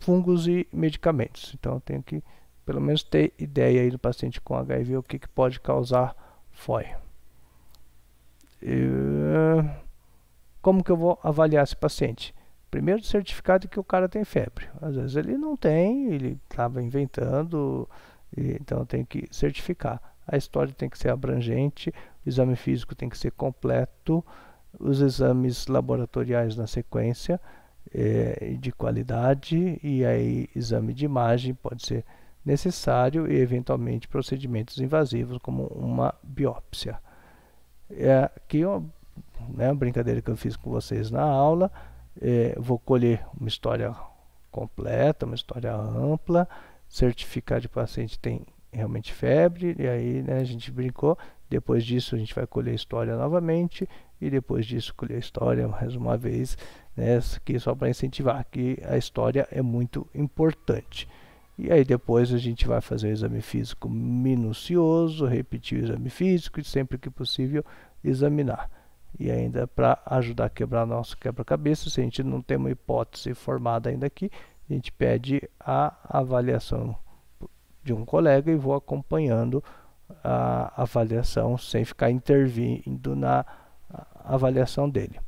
Fungos e medicamentos, então eu tenho que pelo menos ter ideia aí do paciente com HIV, o que pode causar FOI. Como que eu vou avaliar esse paciente? Primeiro, certificado de que o cara tem febre. Às vezes ele não tem, ele estava inventando, então tem que certificar. A história tem que ser abrangente, o exame físico tem que ser completo, os exames laboratoriais na sequência, de qualidade, e aí exame de imagem pode ser necessário, e eventualmente procedimentos invasivos como uma biópsia. Aqui uma brincadeira que eu fiz com vocês na aula. Vou colher uma história completa, uma história ampla, certificar de que o paciente tem realmente febre, e aí a gente brincou. Depois disso a gente vai colher a história novamente, e depois disso colher a história mais uma vez, aqui só para incentivar que a história é muito importante. E aí depois a gente vai fazer o exame físico minucioso, repetir o exame físico, e sempre que possível examinar. E ainda para ajudar a quebrar nosso quebra-cabeça, se a gente não tem uma hipótese formada ainda aqui, a gente pede a avaliação de um colega e vou acompanhando a avaliação sem ficar intervindo na avaliação dele.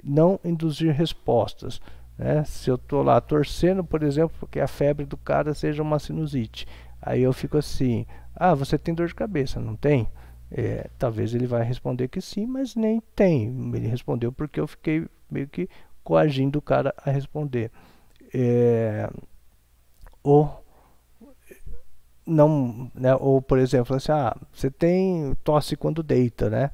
Não induzir respostas. Né? Se eu estou lá torcendo, por exemplo, porque a febre do cara seja uma sinusite, aí eu fico assim: ah, você tem dor de cabeça, não tem? Talvez ele vai responder que sim, mas nem tem. Ele respondeu porque eu fiquei meio que coagindo o cara a responder. Ou não, né? Ou por exemplo, assim, ah, você tem tosse quando deita, né?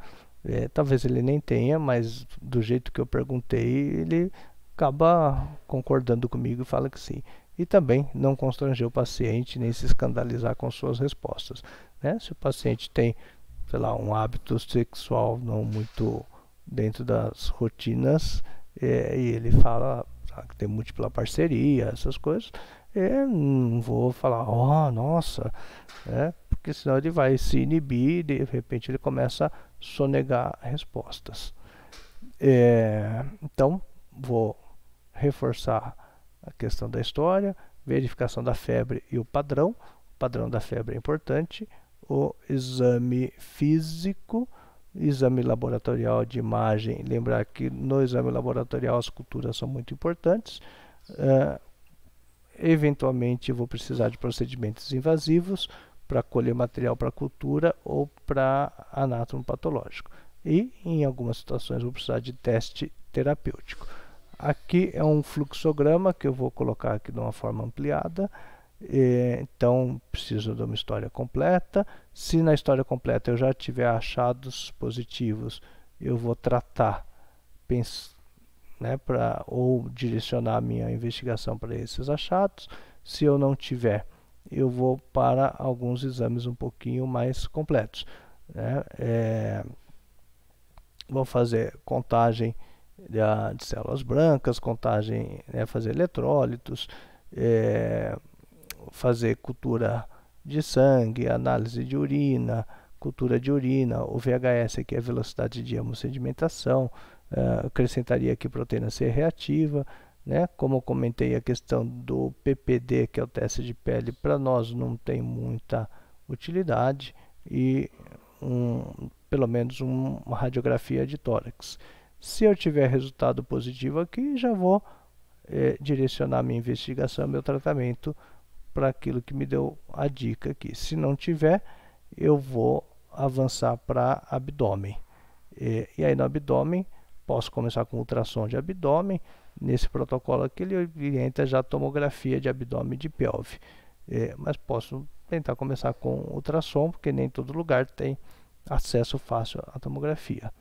Talvez ele nem tenha, mas do jeito que eu perguntei, ele acaba concordando comigo e fala que sim. E também não constranger o paciente nem se escandalizar com suas respostas, né? Se o paciente tem, sei lá, um hábito sexual não muito dentro das rotinas, e ele fala que tem múltipla parceria, essas coisas, não vou falar, oh, nossa, porque senão ele vai se inibir e de repente ele começa a sonegar respostas. Então, vou reforçar a questão da história, verificação da febre e o padrão. O padrão da febre é importante, o exame físico, exame laboratorial de imagem, lembrar que no exame laboratorial as culturas são muito importantes. Eventualmente vou precisar de procedimentos invasivos para colher material para cultura ou para anátomo patológico. E em algumas situações vou precisar de teste terapêutico. Aqui é um fluxograma que eu vou colocar aqui de uma forma ampliada. Então preciso de uma história completa. Se na história completa eu já tiver achados positivos, eu vou tratar, ou direcionar a minha investigação para esses achados. Se eu não tiver, eu vou para alguns exames um pouquinho mais completos. Vou fazer contagem de células brancas, contagem, fazer eletrólitos, fazer cultura de sangue, análise de urina, cultura de urina, o VHS, que é a velocidade de hemossedimentação, acrescentaria aqui proteína C reativa, como eu comentei, a questão do PPD, que é o teste de pele, para nós não tem muita utilidade, e pelo menos uma radiografia de tórax. Se eu tiver resultado positivo aqui, já vou direcionar minha investigação, meu tratamento para aquilo que me deu a dica aqui. Se não tiver, eu vou avançar para abdômen. E aí no abdômen, posso começar com ultrassom de abdômen. Nesse protocolo aqui, ele orienta já a tomografia de abdômen de pelve. Mas posso tentar começar com ultrassom, porque nem todo lugar tem acesso fácil à tomografia.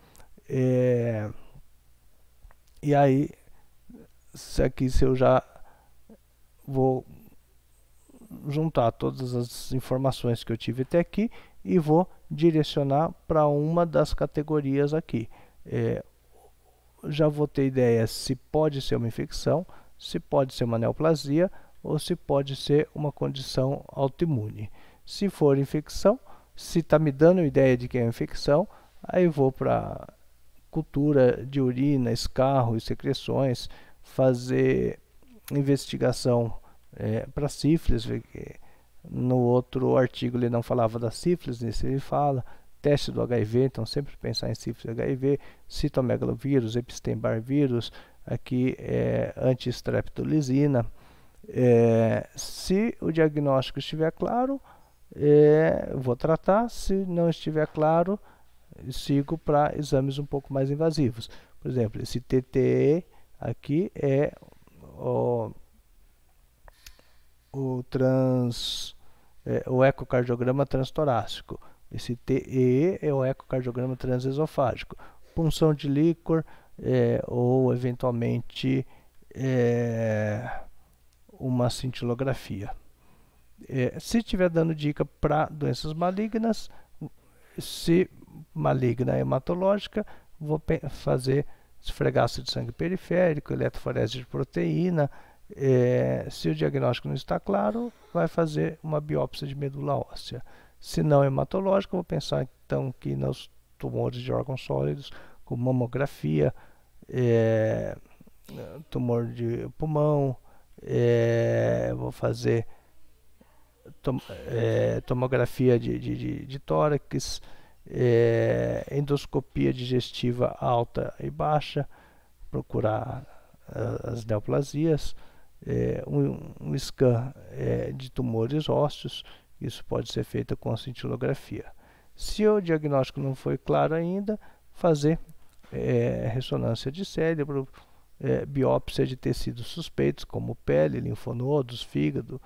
E aí, se eu já vou juntar todas as informações que eu tive até aqui e vou direcionar para uma das categorias aqui. Já vou ter ideia se pode ser uma infecção, se pode ser uma neoplasia ou se pode ser uma condição autoimune. Se for infecção, se está me dando ideia de que é infecção, aí vou para cultura de urina, escarro e secreções, fazer investigação para sífilis. No outro artigo ele não falava da sífilis, nesse ele fala. Teste do HIV, então sempre pensar em sífilis e HIV, citomegalovírus, Epstein-Barr vírus, aqui é anti-streptolizina. Se o diagnóstico estiver claro, vou tratar. Se não estiver claro, sigo para exames um pouco mais invasivos. Por exemplo, esse TTE aqui é o ecocardiograma transtorácico. Esse TEE é o ecocardiograma transesofágico. Punção de líquor ou eventualmente uma cintilografia. Se estiver dando dica para doenças malignas, se maligna hematológica, vou fazer esfregaço de sangue periférico, eletroforese de proteína. Se o diagnóstico não está claro, vai fazer uma biópsia de medula óssea. Se não hematológica, vou pensar então que nos tumores de órgãos sólidos, como mamografia, tumor de pulmão, vou fazer tomografia de tórax, endoscopia digestiva alta e baixa, procurar as neoplasias, um scan de tumores ósseos, isso pode ser feito com a cintilografia. Se o diagnóstico não foi claro ainda, fazer ressonância de cérebro, biópsia de tecidos suspeitos, como pele, linfonodos, fígado,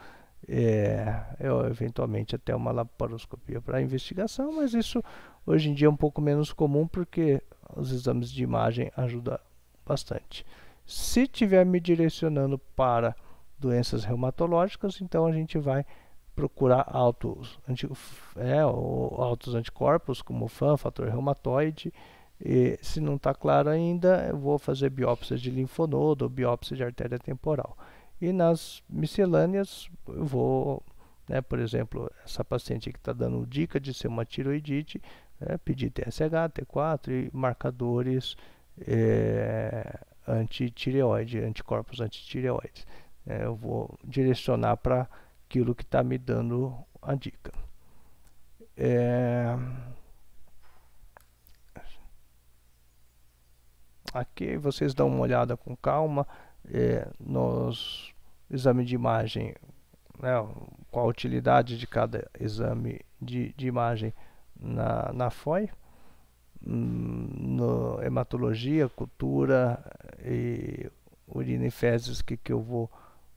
eventualmente até uma laparoscopia para investigação, mas isso hoje em dia é um pouco menos comum porque os exames de imagem ajudam bastante. Se estiver me direcionando para doenças reumatológicas, então a gente vai procurar altos anticorpos, como FAM, fator reumatoide. E se não está claro ainda, eu vou fazer biópsia de linfonodo ou biópsia de artéria temporal. E nas miscelâneas, eu vou, por exemplo, essa paciente que está dando dica de ser uma tiroidite, pedir TSH, T4 e marcadores antitireoide, anticorpos antitireoides. Eu vou direcionar para aquilo que está me dando a dica. Aqui vocês dão uma olhada com calma nos exames de imagem, qual a utilidade de cada exame de imagem na FOI, no hematologia, cultura e urina e fezes, que eu vou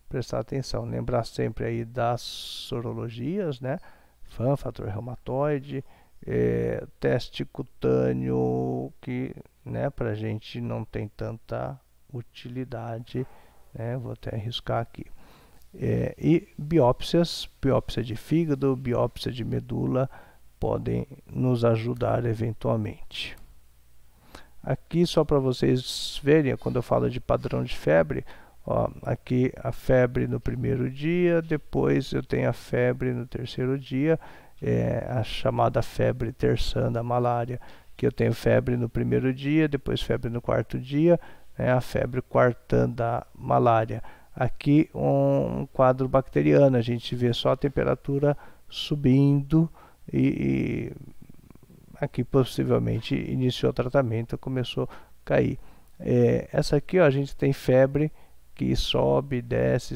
prestar atenção. Lembrar sempre aí das sorologias, FAM, fator reumatoide, teste cutâneo, que para a gente não tem tanta utilidade, vou até arriscar aqui. E biópsias, biópsia de fígado, biópsia de medula, podem nos ajudar eventualmente. Aqui só para vocês verem, quando eu falo de padrão de febre, aqui a febre no primeiro dia, depois eu tenho a febre no terceiro dia, a chamada febre terçã da malária, que eu tenho febre no primeiro dia, depois febre no quarto dia, a febre quartã da malária. Aqui um quadro bacteriano, a gente vê só a temperatura subindo e aqui possivelmente iniciou o tratamento, começou a cair. Essa aqui, a gente tem febre que sobe, desce,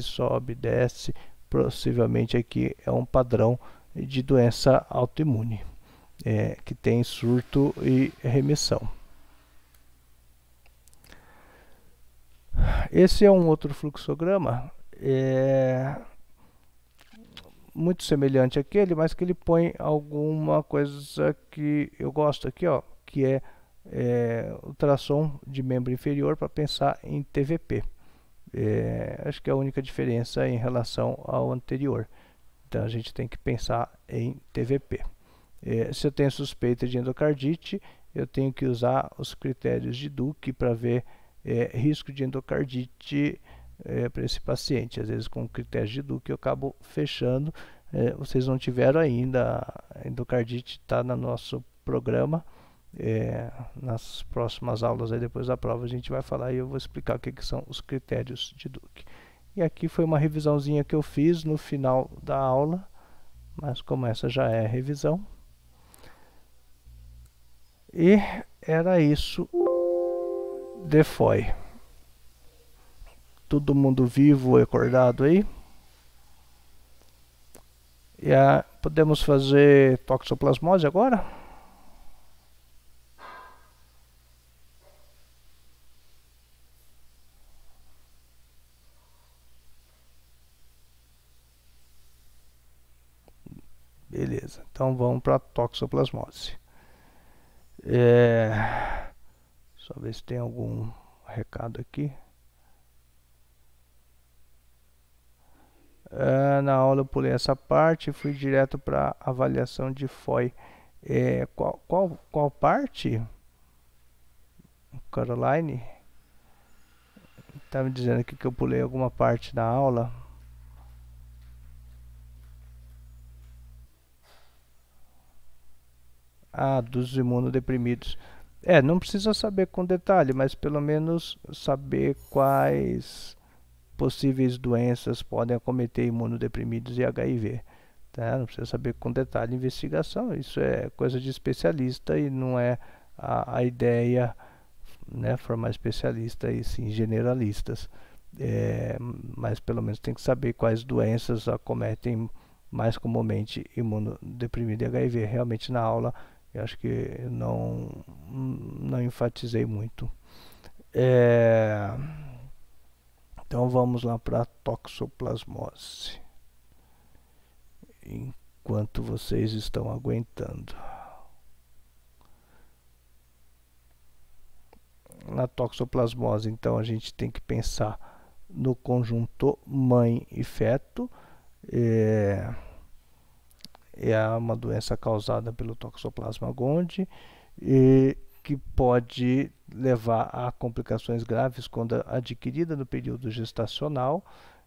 possivelmente aqui é um padrão de doença autoimune, que tem surto e remissão. Esse é um outro fluxograma, muito semelhante àquele, mas que ele põe alguma coisa que eu gosto aqui, que é ultrassom de membro inferior para pensar em TVP. Acho que é a única diferença em relação ao anterior. Então a gente tem que pensar em TVP. Se eu tenho suspeita de endocardite, eu tenho que usar os critérios de Duke para ver risco de endocardite para esse paciente. Às vezes com critérios de Duke eu acabo fechando. Vocês não tiveram ainda, a endocardite está no nosso programa. Nas próximas aulas aí, depois da prova, a gente vai falar e eu vou explicar o que são os critérios de Duke. E aqui foi uma revisãozinha que eu fiz no final da aula, mas como essa já é revisão. E era isso de FOI. Todo mundo vivo e acordado aí? E podemos fazer toxoplasmose agora? Beleza, então vamos para a toxoplasmose. Só ver se tem algum recado aqui. Na aula eu pulei essa parte e fui direto para avaliação de FOI. Qual parte? Caroline? Tá me dizendo aqui que eu pulei alguma parte da aula. Dos imunodeprimidos. Não precisa saber com detalhe, mas pelo menos saber quais possíveis doenças podem acometer imunodeprimidos e HIV. Tá? Não precisa saber com detalhe investigação, isso é coisa de especialista e não é a ideia, né, formar especialista e sim generalistas. Mas pelo menos tem que saber quais doenças acometem mais comumente imunodeprimido e HIV. Realmente na aula eu acho que não enfatizei muito. Então vamos lá para a toxoplasmose. Enquanto vocês estão aguentando. Na toxoplasmose, então, a gente tem que pensar no conjunto mãe e feto. É uma doença causada pelo Toxoplasma gondii que pode levar a complicações graves quando adquirida no período gestacional.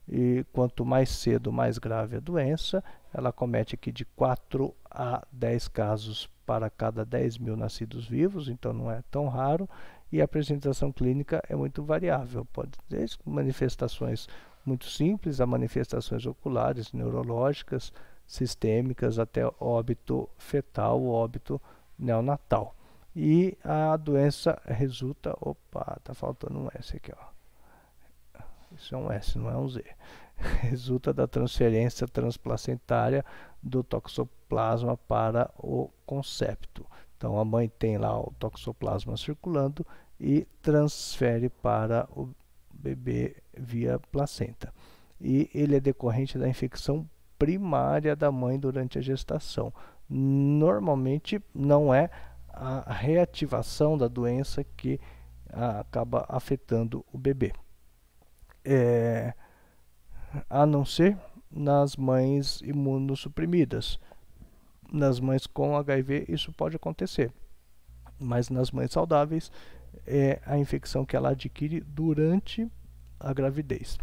E quanto mais cedo, mais grave a doença. Ela comete aqui de 4 a 10 casos para cada 10 mil nascidos vivos, então não é tão raro. E a apresentação clínica é muito variável, pode ter manifestações muito simples a manifestações oculares, neurológicas, sistêmicas, até óbito fetal, óbito neonatal. E a doença resulta... Opa, tá faltando um S aqui, ó. Isso é um S, não é um Z. Resulta da transferência transplacentária do toxoplasma para o concepto. Então, a mãe tem lá o toxoplasma circulando e transfere para o bebê via placenta. E ele é decorrente da infecção primária da mãe durante a gestação. Normalmente, não é a reativação da doença que acaba afetando o bebê. A não ser nas mães imunossuprimidas. Nas mães com HIV isso pode acontecer, mas nas mães saudáveis é a infecção que ela adquire durante a gravidez.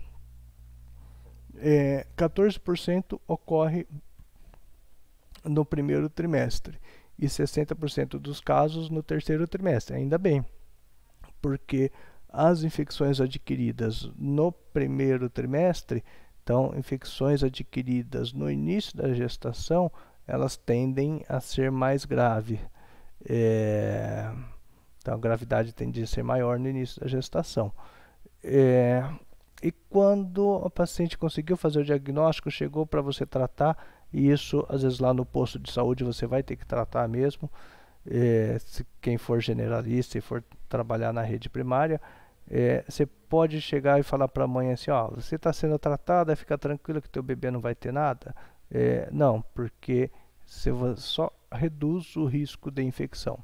14% ocorre no primeiro trimestre e 60% dos casos no terceiro trimestre. Ainda bem, porque as infecções adquiridas no primeiro trimestre, então infecções adquiridas no início da gestação, elas tendem a ser mais graves. Então a gravidade tende a ser maior no início da gestação. E quando o paciente conseguiu fazer o diagnóstico, chegou para você tratar, e isso às vezes lá no posto de saúde você vai ter que tratar mesmo, se quem for generalista e for trabalhar na rede primária, você pode chegar e falar para a mãe assim, ó, você está sendo tratada, fica tranquila que teu bebê não vai ter nada. Não, porque você só reduz o risco de infecção.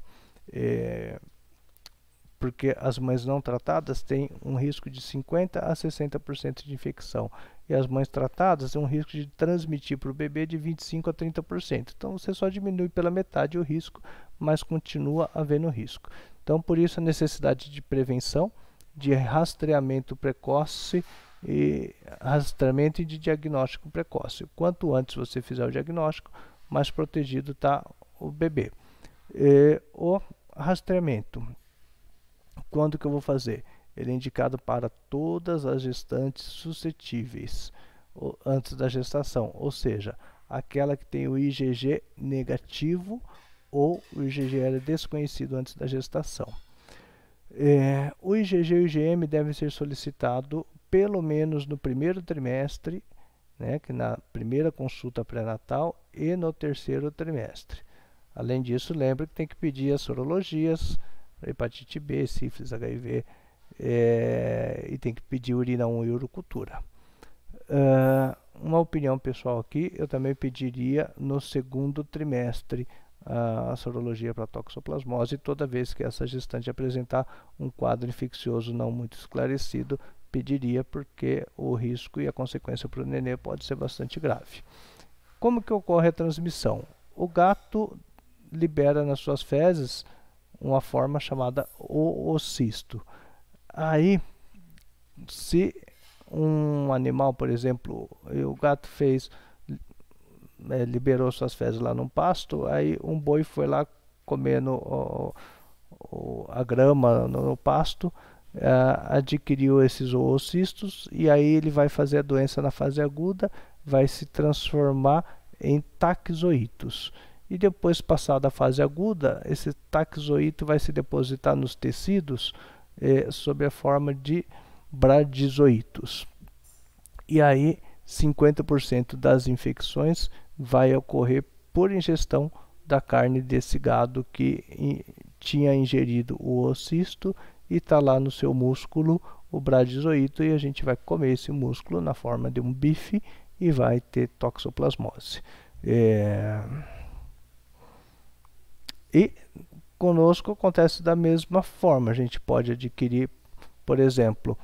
Porque as mães não tratadas têm um risco de 50% a 60% de infecção. E as mães tratadas têm um risco de transmitir para o bebê de 25% a 30%. Então você só diminui pela metade o risco, mas continua havendo risco. Então por isso a necessidade de prevenção, de rastreamento precoce e rastreamento e de diagnóstico precoce. Quanto antes você fizer o diagnóstico, mais protegido está o bebê. O rastreamento, quando que eu vou fazer? Ele é indicado para todas as gestantes suscetíveis antes da gestação, ou seja, aquela que tem o IgG negativo ou o IgG era desconhecido antes da gestação. O IgG e o IgM devem ser solicitados pelo menos no primeiro trimestre, né, que na primeira consulta pré-natal e no terceiro trimestre. Além disso, lembre que tem que pedir as sorologias, hepatite B, sífilis, HIV, e tem que pedir urina 1 e urocultura. Uma opinião pessoal aqui, eu também pediria no segundo trimestre a sorologia para toxoplasmose, toda vez que essa gestante apresentar um quadro infeccioso não muito esclarecido, pediria, porque o risco e a consequência para o nenê pode ser bastante grave. Como que ocorre a transmissão? O gato libera nas suas fezes uma forma chamada oocisto. Aí, se um animal, por exemplo, o gato liberou suas fezes lá no pasto, aí um boi foi lá, comendo a grama no pasto, adquiriu esses oocistos, e aí ele vai fazer a doença na fase aguda, vai se transformar em taquizoítos. E depois, passada a fase aguda, esse taquizoíto vai se depositar nos tecidos sob a forma de bradizoítos. E aí 50% das infecções vai ocorrer por ingestão da carne desse gado que tinha ingerido o oocisto e está lá no seu músculo o bradizoíto, e a gente vai comer esse músculo na forma de um bife e vai ter toxoplasmose. E conosco acontece da mesma forma. A gente pode adquirir, por exemplo,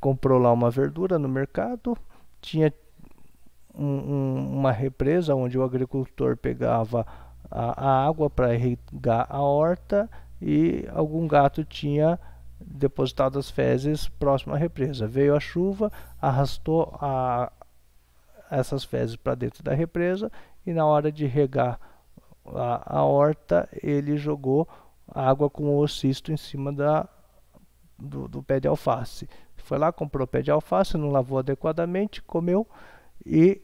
comprou lá uma verdura no mercado, tinha uma represa onde o agricultor pegava a água para irrigar a horta, e algum gato tinha depositado as fezes próximo à represa. Veio a chuva, arrastou essas fezes para dentro da represa, e na hora de regar a horta, ele jogou água com o oocisto em cima do pé de alface. Foi lá, comprou o pé de alface, não lavou adequadamente, comeu, e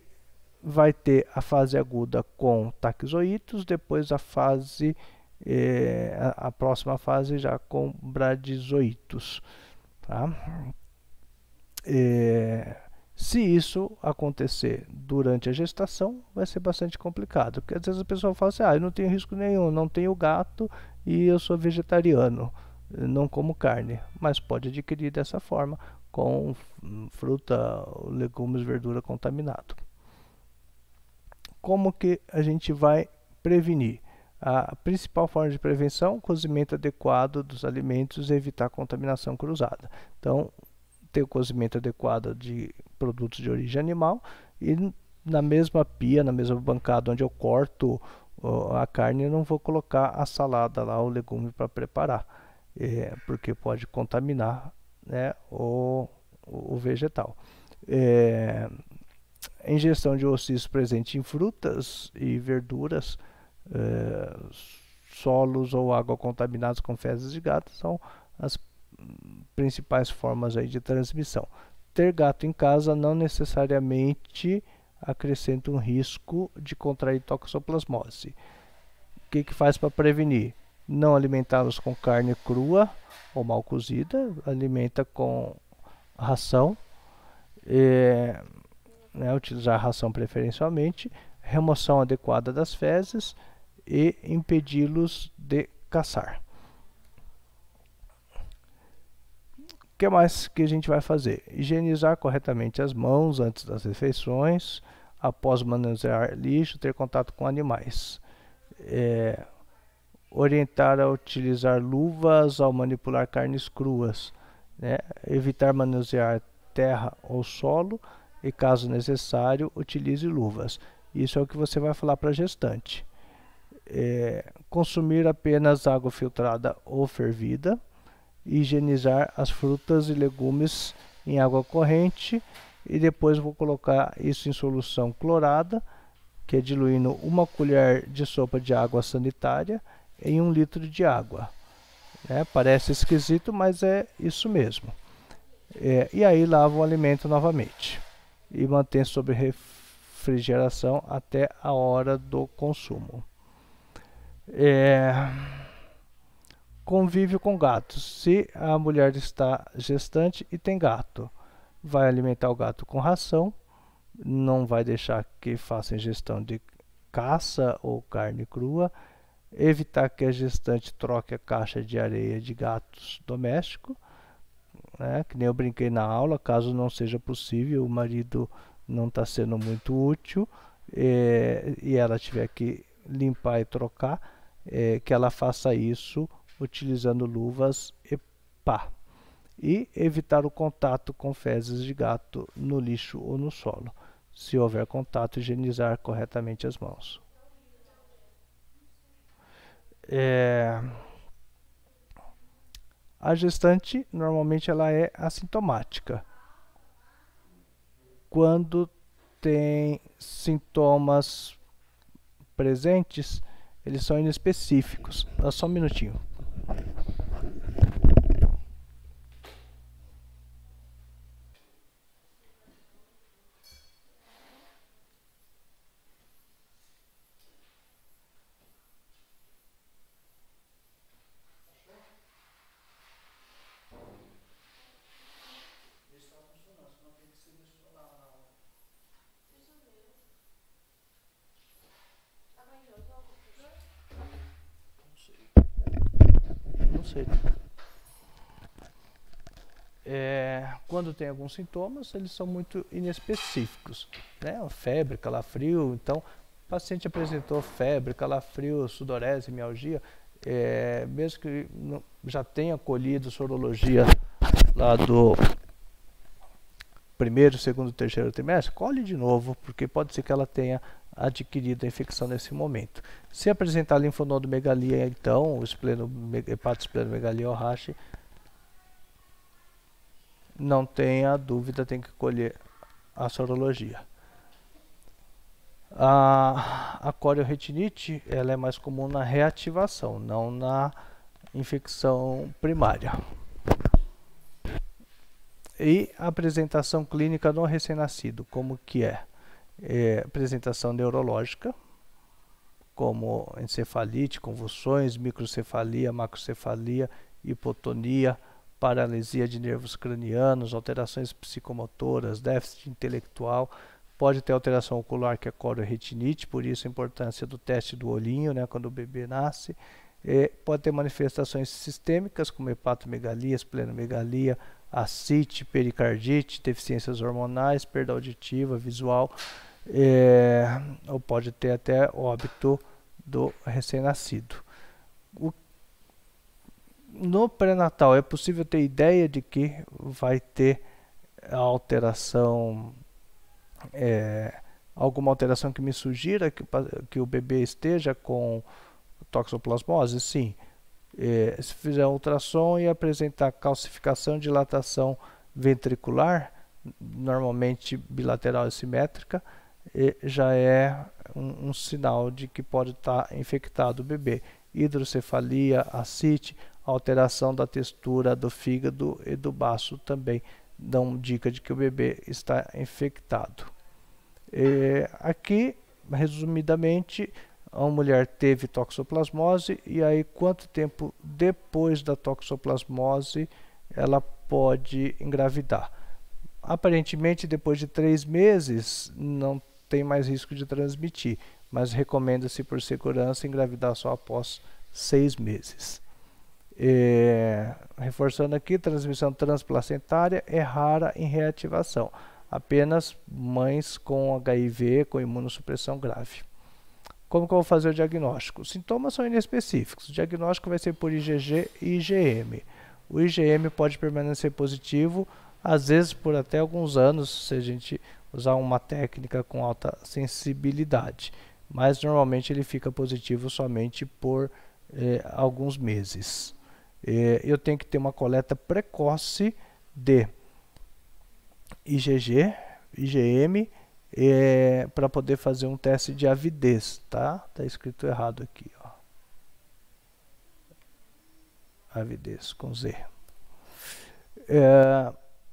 vai ter a fase aguda com taquizoítos, depois a próxima fase já com bradizoítos, tá? Se isso acontecer durante a gestação, vai ser bastante complicado, porque às vezes a pessoa fala assim: eu não tenho risco nenhum, não tenho gato e eu sou vegetariano, não como carne, mas pode adquirir dessa forma, com fruta, legumes, verdura contaminado. Como que a gente vai prevenir? A principal forma de prevenção: cozimento adequado dos alimentos e evitar contaminação cruzada. Então, ter o cozimento adequado de produtos de origem animal, e na mesma pia, na mesma bancada onde eu corto a carne, eu não vou colocar a salada lá, o legume para preparar, porque pode contaminar, né, o vegetal. A ingestão de oocistos presente em frutas e verduras, solos ou água contaminados com fezes de gato são as principais formas aí de transmissão. Ter gato em casa não necessariamente acrescenta um risco de contrair toxoplasmose. O que faz para prevenir? Não alimentá-los com carne crua ou mal cozida, alimenta com ração, utilizar ração preferencialmente, remoção adequada das fezes e impedi-los de caçar. O que mais que a gente vai fazer? Higienizar corretamente as mãos antes das refeições, após manusear lixo, ter contato com animais. Orientar a utilizar luvas ao manipular carnes cruas, né? Evitar manusear terra ou solo, e caso necessário, utilize luvas. Isso é o que você vai falar para a gestante. Consumir apenas água filtrada ou fervida. Higienizar as frutas e legumes em água corrente, e depois vou colocar isso em solução clorada, que é diluindo 1 colher de sopa de água sanitária em 1 litro de água. Parece esquisito, mas é isso mesmo. E aí lava o alimento novamente e mantém sob refrigeração até a hora do consumo. Convívio com gatos. Se a mulher está gestante e tem gato, vai alimentar o gato com ração, não vai deixar que faça ingestão de caça ou carne crua, evitar que a gestante troque a caixa de areia de gatos domésticos, né, que nem eu brinquei na aula, caso não seja possível, o marido não está sendo muito útil, e ela tiver que limpar e trocar, que ela faça isso utilizando luvas e pá. E evitar o contato com fezes de gato no lixo ou no solo. Se houver contato, higienizar corretamente as mãos. A gestante, normalmente, ela é assintomática. Quando tem sintomas presentes, eles são inespecíficos. Só um minutinho. Não sei. Quando tem alguns sintomas, eles são muito inespecíficos, né? Febre, calafrio. Então, o paciente apresentou febre, calafrio, sudorese, mialgia, mesmo que já tenha colhido sorologia lá do primeiro, segundo, terceiro trimestre, colhe de novo, porque pode ser que ela tenha adquirido a infecção nesse momento. Se apresentar linfonodomegalia, então, o hepatosplenomegalia ou Rache, não tenha dúvida, tem que colher a sorologia. A corioretinite, ela é mais comum na reativação, não na infecção primária. E a apresentação clínica no recém-nascido, como que é? Apresentação neurológica, como encefalite, convulsões, microcefalia, macrocefalia, hipotonia, paralisia de nervos cranianos, alterações psicomotoras, déficit intelectual, pode ter alteração ocular, que é a corioretinite, por isso a importância do teste do olhinho, né, quando o bebê nasce. Pode ter manifestações sistêmicas, como hepatomegalia, esplenomegalia, ascite, pericardite, deficiências hormonais, perda auditiva, visual, ou pode ter até óbito do recém-nascido. No pré-natal é possível ter ideia de que vai ter alteração, alguma alteração que me sugira que o bebê esteja com toxoplasmose? Sim. Se fizer ultrassom e apresentar calcificação, dilatação ventricular, normalmente bilateral e simétrica, já é um sinal de que pode estar infectado o bebê. Hidrocefalia, ascite, alteração da textura do fígado e do baço também dão dica de que o bebê está infectado. Aqui, resumidamente, a mulher teve toxoplasmose e aí quanto tempo depois da toxoplasmose ela pode engravidar? Aparentemente, depois de 3 meses não tem mais risco de transmitir, mas recomenda-se por segurança engravidar só após 6 meses. Reforçando aqui, transmissão transplacentária é rara em reativação, apenas mães com HIV, com imunossupressão grave. Como que eu vou fazer o diagnóstico? Os sintomas são inespecíficos, o diagnóstico vai ser por IgG e IgM. O IgM pode permanecer positivo, às vezes por até alguns anos, se a gente usar uma técnica com alta sensibilidade, mas normalmente ele fica positivo somente por alguns meses. Eu tenho que ter uma coleta precoce de IgG, IgM, para poder fazer um teste de avidez, tá? Tá escrito errado aqui, ó. Avidez com Z.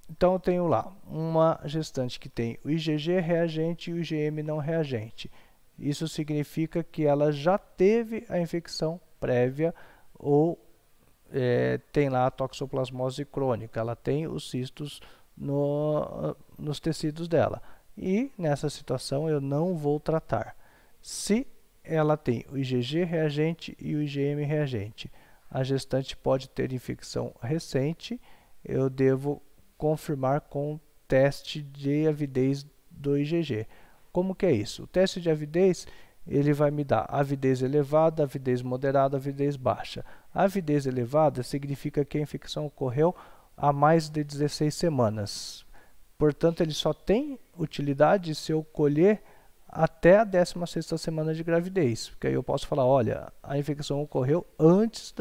Então eu tenho lá uma gestante que tem o IgG reagente e o IgM não reagente. Isso significa que ela já teve a infecção prévia ou tem lá a toxoplasmose crônica, ela tem os cistos nos tecidos dela. E nessa situação eu não vou tratar. Se ela tem o IgG reagente e o IgM reagente, a gestante pode ter infecção recente, eu devo confirmar com teste de avidez do IgG. Como que é isso? O teste de avidez, ele vai me dar avidez elevada, avidez moderada, avidez baixa. A avidez elevada significa que a infecção ocorreu há mais de 16 semanas. Portanto, ele só tem utilidade se eu colher até a 16ª semana de gravidez. Porque aí eu posso falar, olha, a infecção ocorreu antes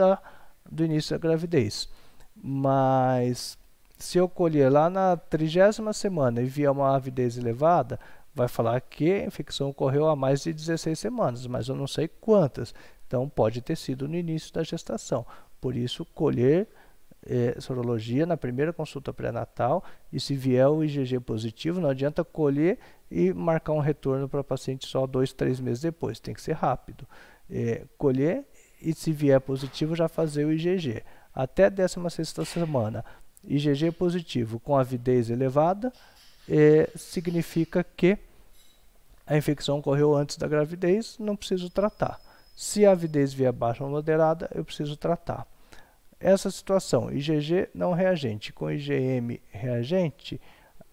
do início da gravidez. Mas se eu colher lá na 30ª semana e vier uma avidez elevada, vai falar que a infecção ocorreu há mais de 16 semanas, mas eu não sei quantas. Então, pode ter sido no início da gestação. Por isso, colher sorologia na primeira consulta pré-natal, e se vier o IgG positivo, não adianta colher e marcar um retorno para o paciente só 2, 3 meses depois, tem que ser rápido. Colher e se vier positivo já fazer o IgG. Até a 16ª semana, IgG positivo com avidez elevada, significa que a infecção ocorreu antes da gravidez, não preciso tratar. Se a avidez vier baixa ou moderada, eu preciso tratar. Essa situação, IgG não reagente com IgM reagente,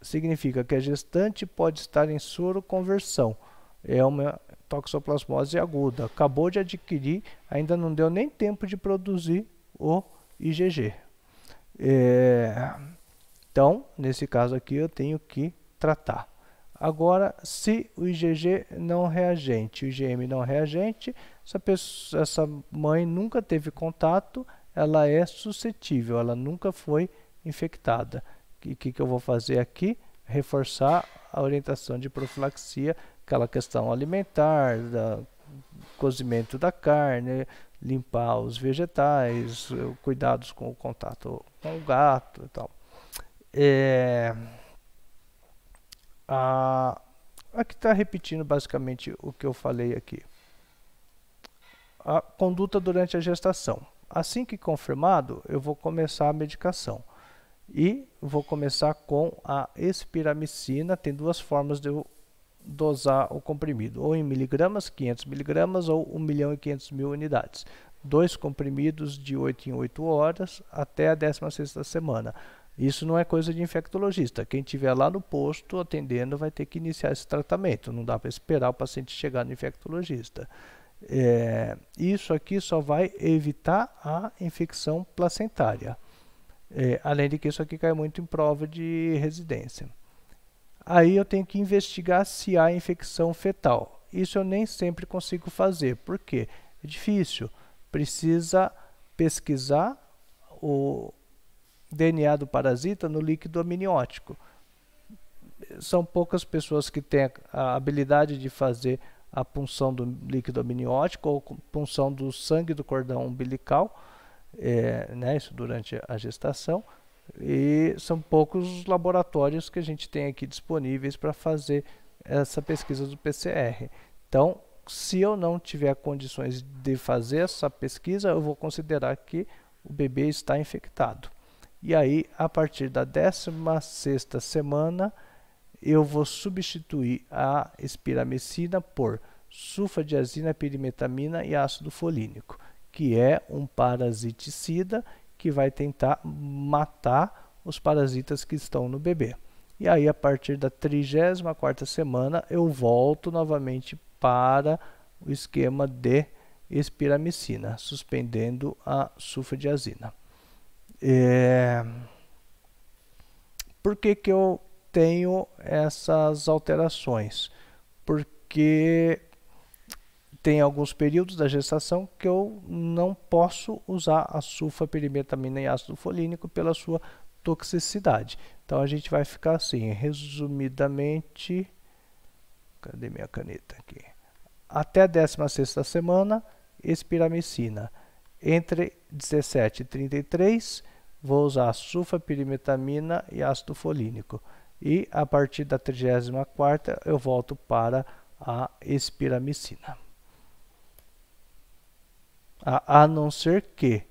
significa que a gestante pode estar em soroconversão. É uma toxoplasmose aguda. Acabou de adquirir, ainda não deu nem tempo de produzir o IgG. Então, nesse caso aqui, eu tenho que tratar. Agora, se o IgG não reagente, o IgM não reagente, essa mãe nunca teve contato, ela é suscetível, ela nunca foi infectada. O que eu vou fazer aqui? Reforçar a orientação de profilaxia, aquela questão alimentar, cozimento da carne, limpar os vegetais, cuidados com o contato com o gato e tal. Aqui está repetindo basicamente o que eu falei aqui. A conduta durante a gestação. Assim que confirmado, eu vou começar a medicação. E vou começar com a espiramicina. Tem duas formas de eu dosar o comprimido. Ou em miligramas, 500 miligramas, ou 1.500.000 unidades. 2 comprimidos de 8 em 8 horas até a 16ª semana. Isso não é coisa de infectologista. Quem estiver lá no posto atendendo vai ter que iniciar esse tratamento. Não dá para esperar o paciente chegar no infectologista. Isso aqui só vai evitar a infecção placentária. Além de que isso aqui cai muito em prova de residência. Aí eu tenho que investigar se há infecção fetal. Isso eu nem sempre consigo fazer. Por quê? É difícil. Precisa pesquisar o DNA do parasita no líquido amniótico. São poucas pessoas que têm a habilidade de fazer a punção do líquido amniótico ou punção do sangue do cordão umbilical, isso durante a gestação, e são poucos os laboratórios que a gente tem aqui disponíveis para fazer essa pesquisa do PCR. Então, se eu não tiver condições de fazer essa pesquisa, eu vou considerar que o bebê está infectado. E aí, a partir da 16ª semana, eu vou substituir a espiramicina por sulfadiazina, pirimetamina e ácido folínico, que é um parasiticida que vai tentar matar os parasitas que estão no bebê. E aí, a partir da 34ª semana, eu volto novamente para o esquema de espiramicina, suspendendo a sulfadiazina. Por que eu tenho essas alterações? Porque tem alguns períodos da gestação que eu não posso usar a sulfapirimetamina e ácido folínico pela sua toxicidade. Então a gente vai ficar assim, resumidamente, cadê minha caneta aqui? Até a 16ª semana, espiramicina. Entre 17 e 33, vou usar sulfapirimetamina e ácido folínico. E a partir da 34ª, eu volto para a espiramicina. A não ser que,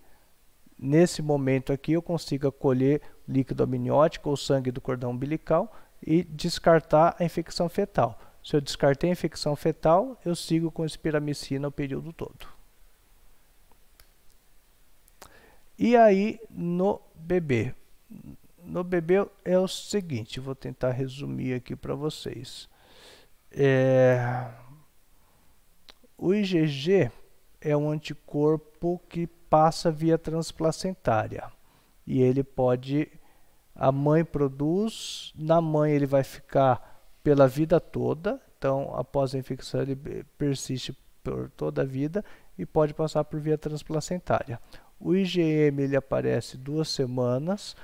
nesse momento aqui, eu consiga colher líquido amniótico ou sangue do cordão umbilical e descartar a infecção fetal. Se eu descartei a infecção fetal, eu sigo com espiramicina o período todo. E aí, no bebê? No bebê é o seguinte, vou tentar resumir aqui para vocês. O IgG é um anticorpo que passa via transplacentária. E ele pode, a mãe produz, na mãe ele vai ficar pela vida toda, então após a infecção ele persiste por toda a vida e pode passar por via transplacentária. O IgM ele aparece 2 semanas,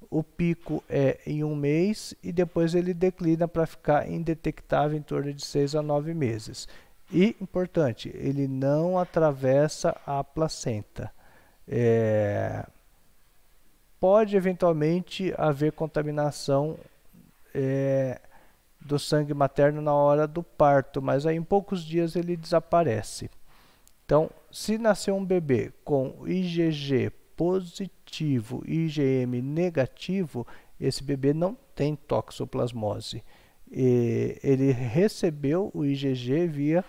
o pico é em 1 mês e depois ele declina para ficar indetectável em torno de 6 a 9 meses. E, importante, ele não atravessa a placenta. Pode eventualmente haver contaminação do sangue materno na hora do parto, mas aí em poucos dias ele desaparece. Então, se nascer um bebê com IgG positivo e IgM negativo, esse bebê não tem toxoplasmose. Ele recebeu o IgG via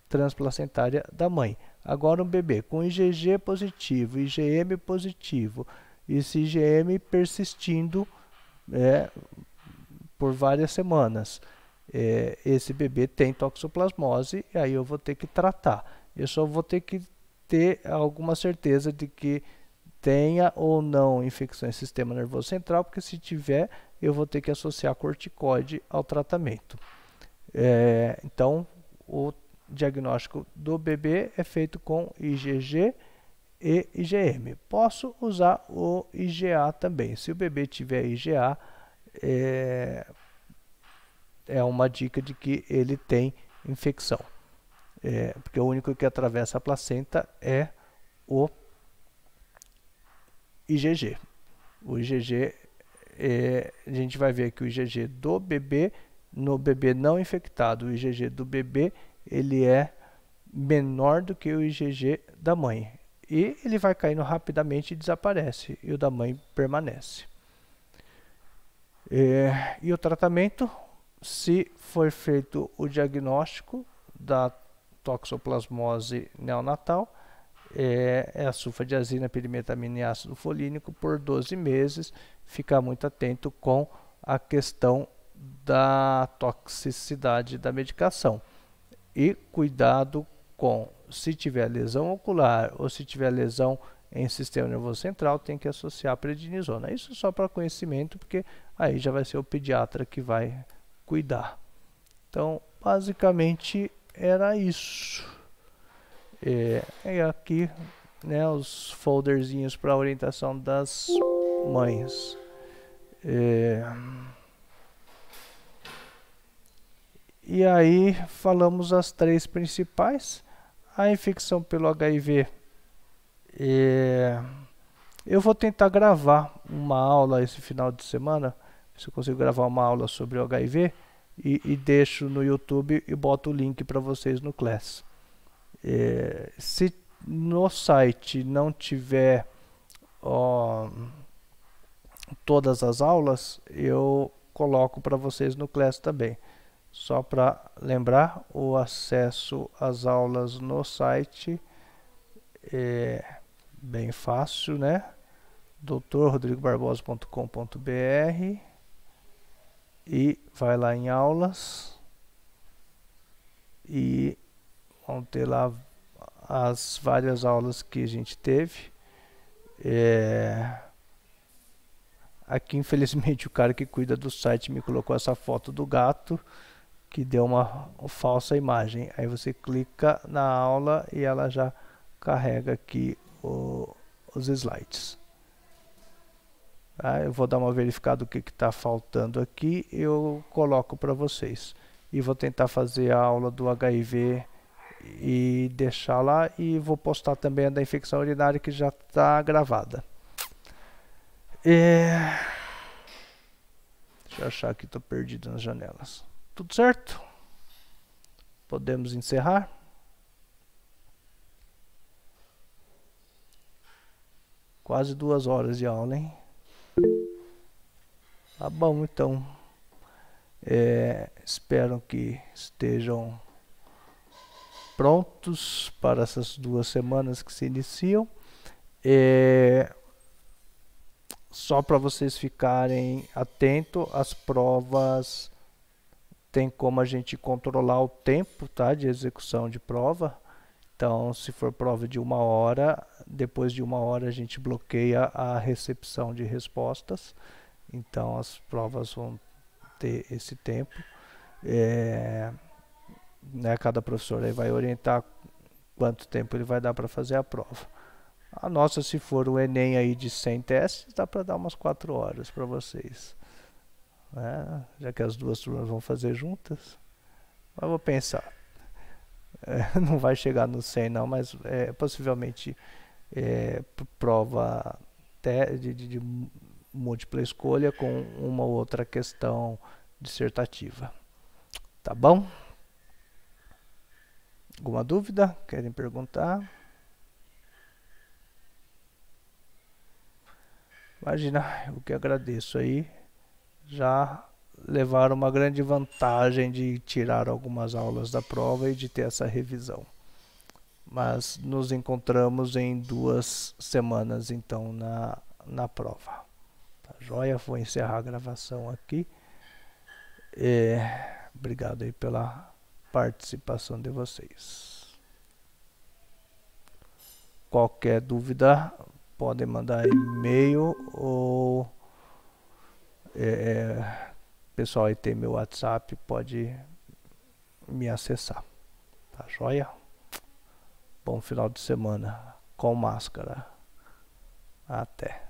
transplacentária da mãe. Agora um bebê com IgG positivo, IgM positivo, e esse IgM persistindo por várias semanas, esse bebê tem toxoplasmose e aí eu vou ter que tratar. Eu só vou ter que ter alguma certeza de que tenha ou não infecção em sistema nervoso central, porque se tiver, eu vou ter que associar corticoide ao tratamento. Então, o diagnóstico do bebê é feito com IgG e IgM. Posso usar o IgA também. Se o bebê tiver IgA, é uma dica de que ele tem infecção. Porque o único que atravessa a placenta é o IgG. O IgG, a gente vai ver que o IgG do bebê, no bebê não infectado, o IgG do bebê, ele é menor do que o IgG da mãe. E ele vai caindo rapidamente e desaparece, e o da mãe permanece. E o tratamento, se for feito o diagnóstico da toxoplasmose neonatal, é a sulfadiazina, pirimetamina e ácido folínico por 12 meses. Ficar muito atento com a questão da toxicidade da medicação. E cuidado com, se tiver lesão ocular ou se tiver lesão em sistema nervoso central, tem que associar a prednisona. Isso só para conhecimento, porque aí já vai ser o pediatra que vai cuidar. Então, basicamente era isso. Aqui, né, os folderzinhos para orientação das mães. E aí falamos as três principais. A infecção pelo HIV. Eu vou tentar gravar uma aula esse final de semana, se eu consigo gravar uma aula sobre o HIV, e deixo no YouTube e boto o link para vocês no Class. Se no site não tiver todas as aulas, eu coloco para vocês no Class também. Só para lembrar, o acesso às aulas no site é bem fácil, né? drrodrigobarbosa.com.br e vai lá em aulas e vão ter lá as várias aulas que a gente teve. Aqui, infelizmente, o cara que cuida do site me colocou essa foto do gato que deu uma falsa imagem. Aí você clica na aula e ela já carrega aqui os slides. Eu vou dar uma verificada do que está faltando aqui, eu coloco para vocês. E vou tentar fazer a aula do HIV e deixar lá, e vou postar também a da infecção urinária, que já está gravada. Deixa eu achar que estou perdido nas janelas. Tudo certo? Podemos encerrar? Quase 2 horas de aula, hein? Tá bom, então. Espero que estejam prontos para essas 2 semanas que se iniciam. Só para vocês ficarem atentos, as provas tem como a gente controlar o tempo, tá, de execução de prova. Então, se for prova de 1 hora, depois de 1 hora a gente bloqueia a recepção de respostas. Então, as provas vão ter esse tempo. Né, cada professor aí vai orientar quanto tempo ele vai dar para fazer a prova. A nossa, se for o Enem aí de 100 testes, dá para dar umas 4 horas para vocês. Já que as 2 turmas vão fazer juntas. Mas vou pensar. Não vai chegar no 100 não, mas possivelmente prova de múltipla escolha com uma ou outra questão dissertativa. Tá bom? Alguma dúvida? Querem perguntar? Imagina, eu que agradeço aí. Já levaram uma grande vantagem de tirar algumas aulas da prova e de ter essa revisão. Mas nos encontramos em 2 semanas então na prova. Tá joia? Vou encerrar a gravação aqui. Obrigado aí pela participação de vocês. Qualquer dúvida, podem mandar e-mail ou pessoal aí tem meu WhatsApp, pode me acessar. Tá joia? Bom final de semana com máscara. Até.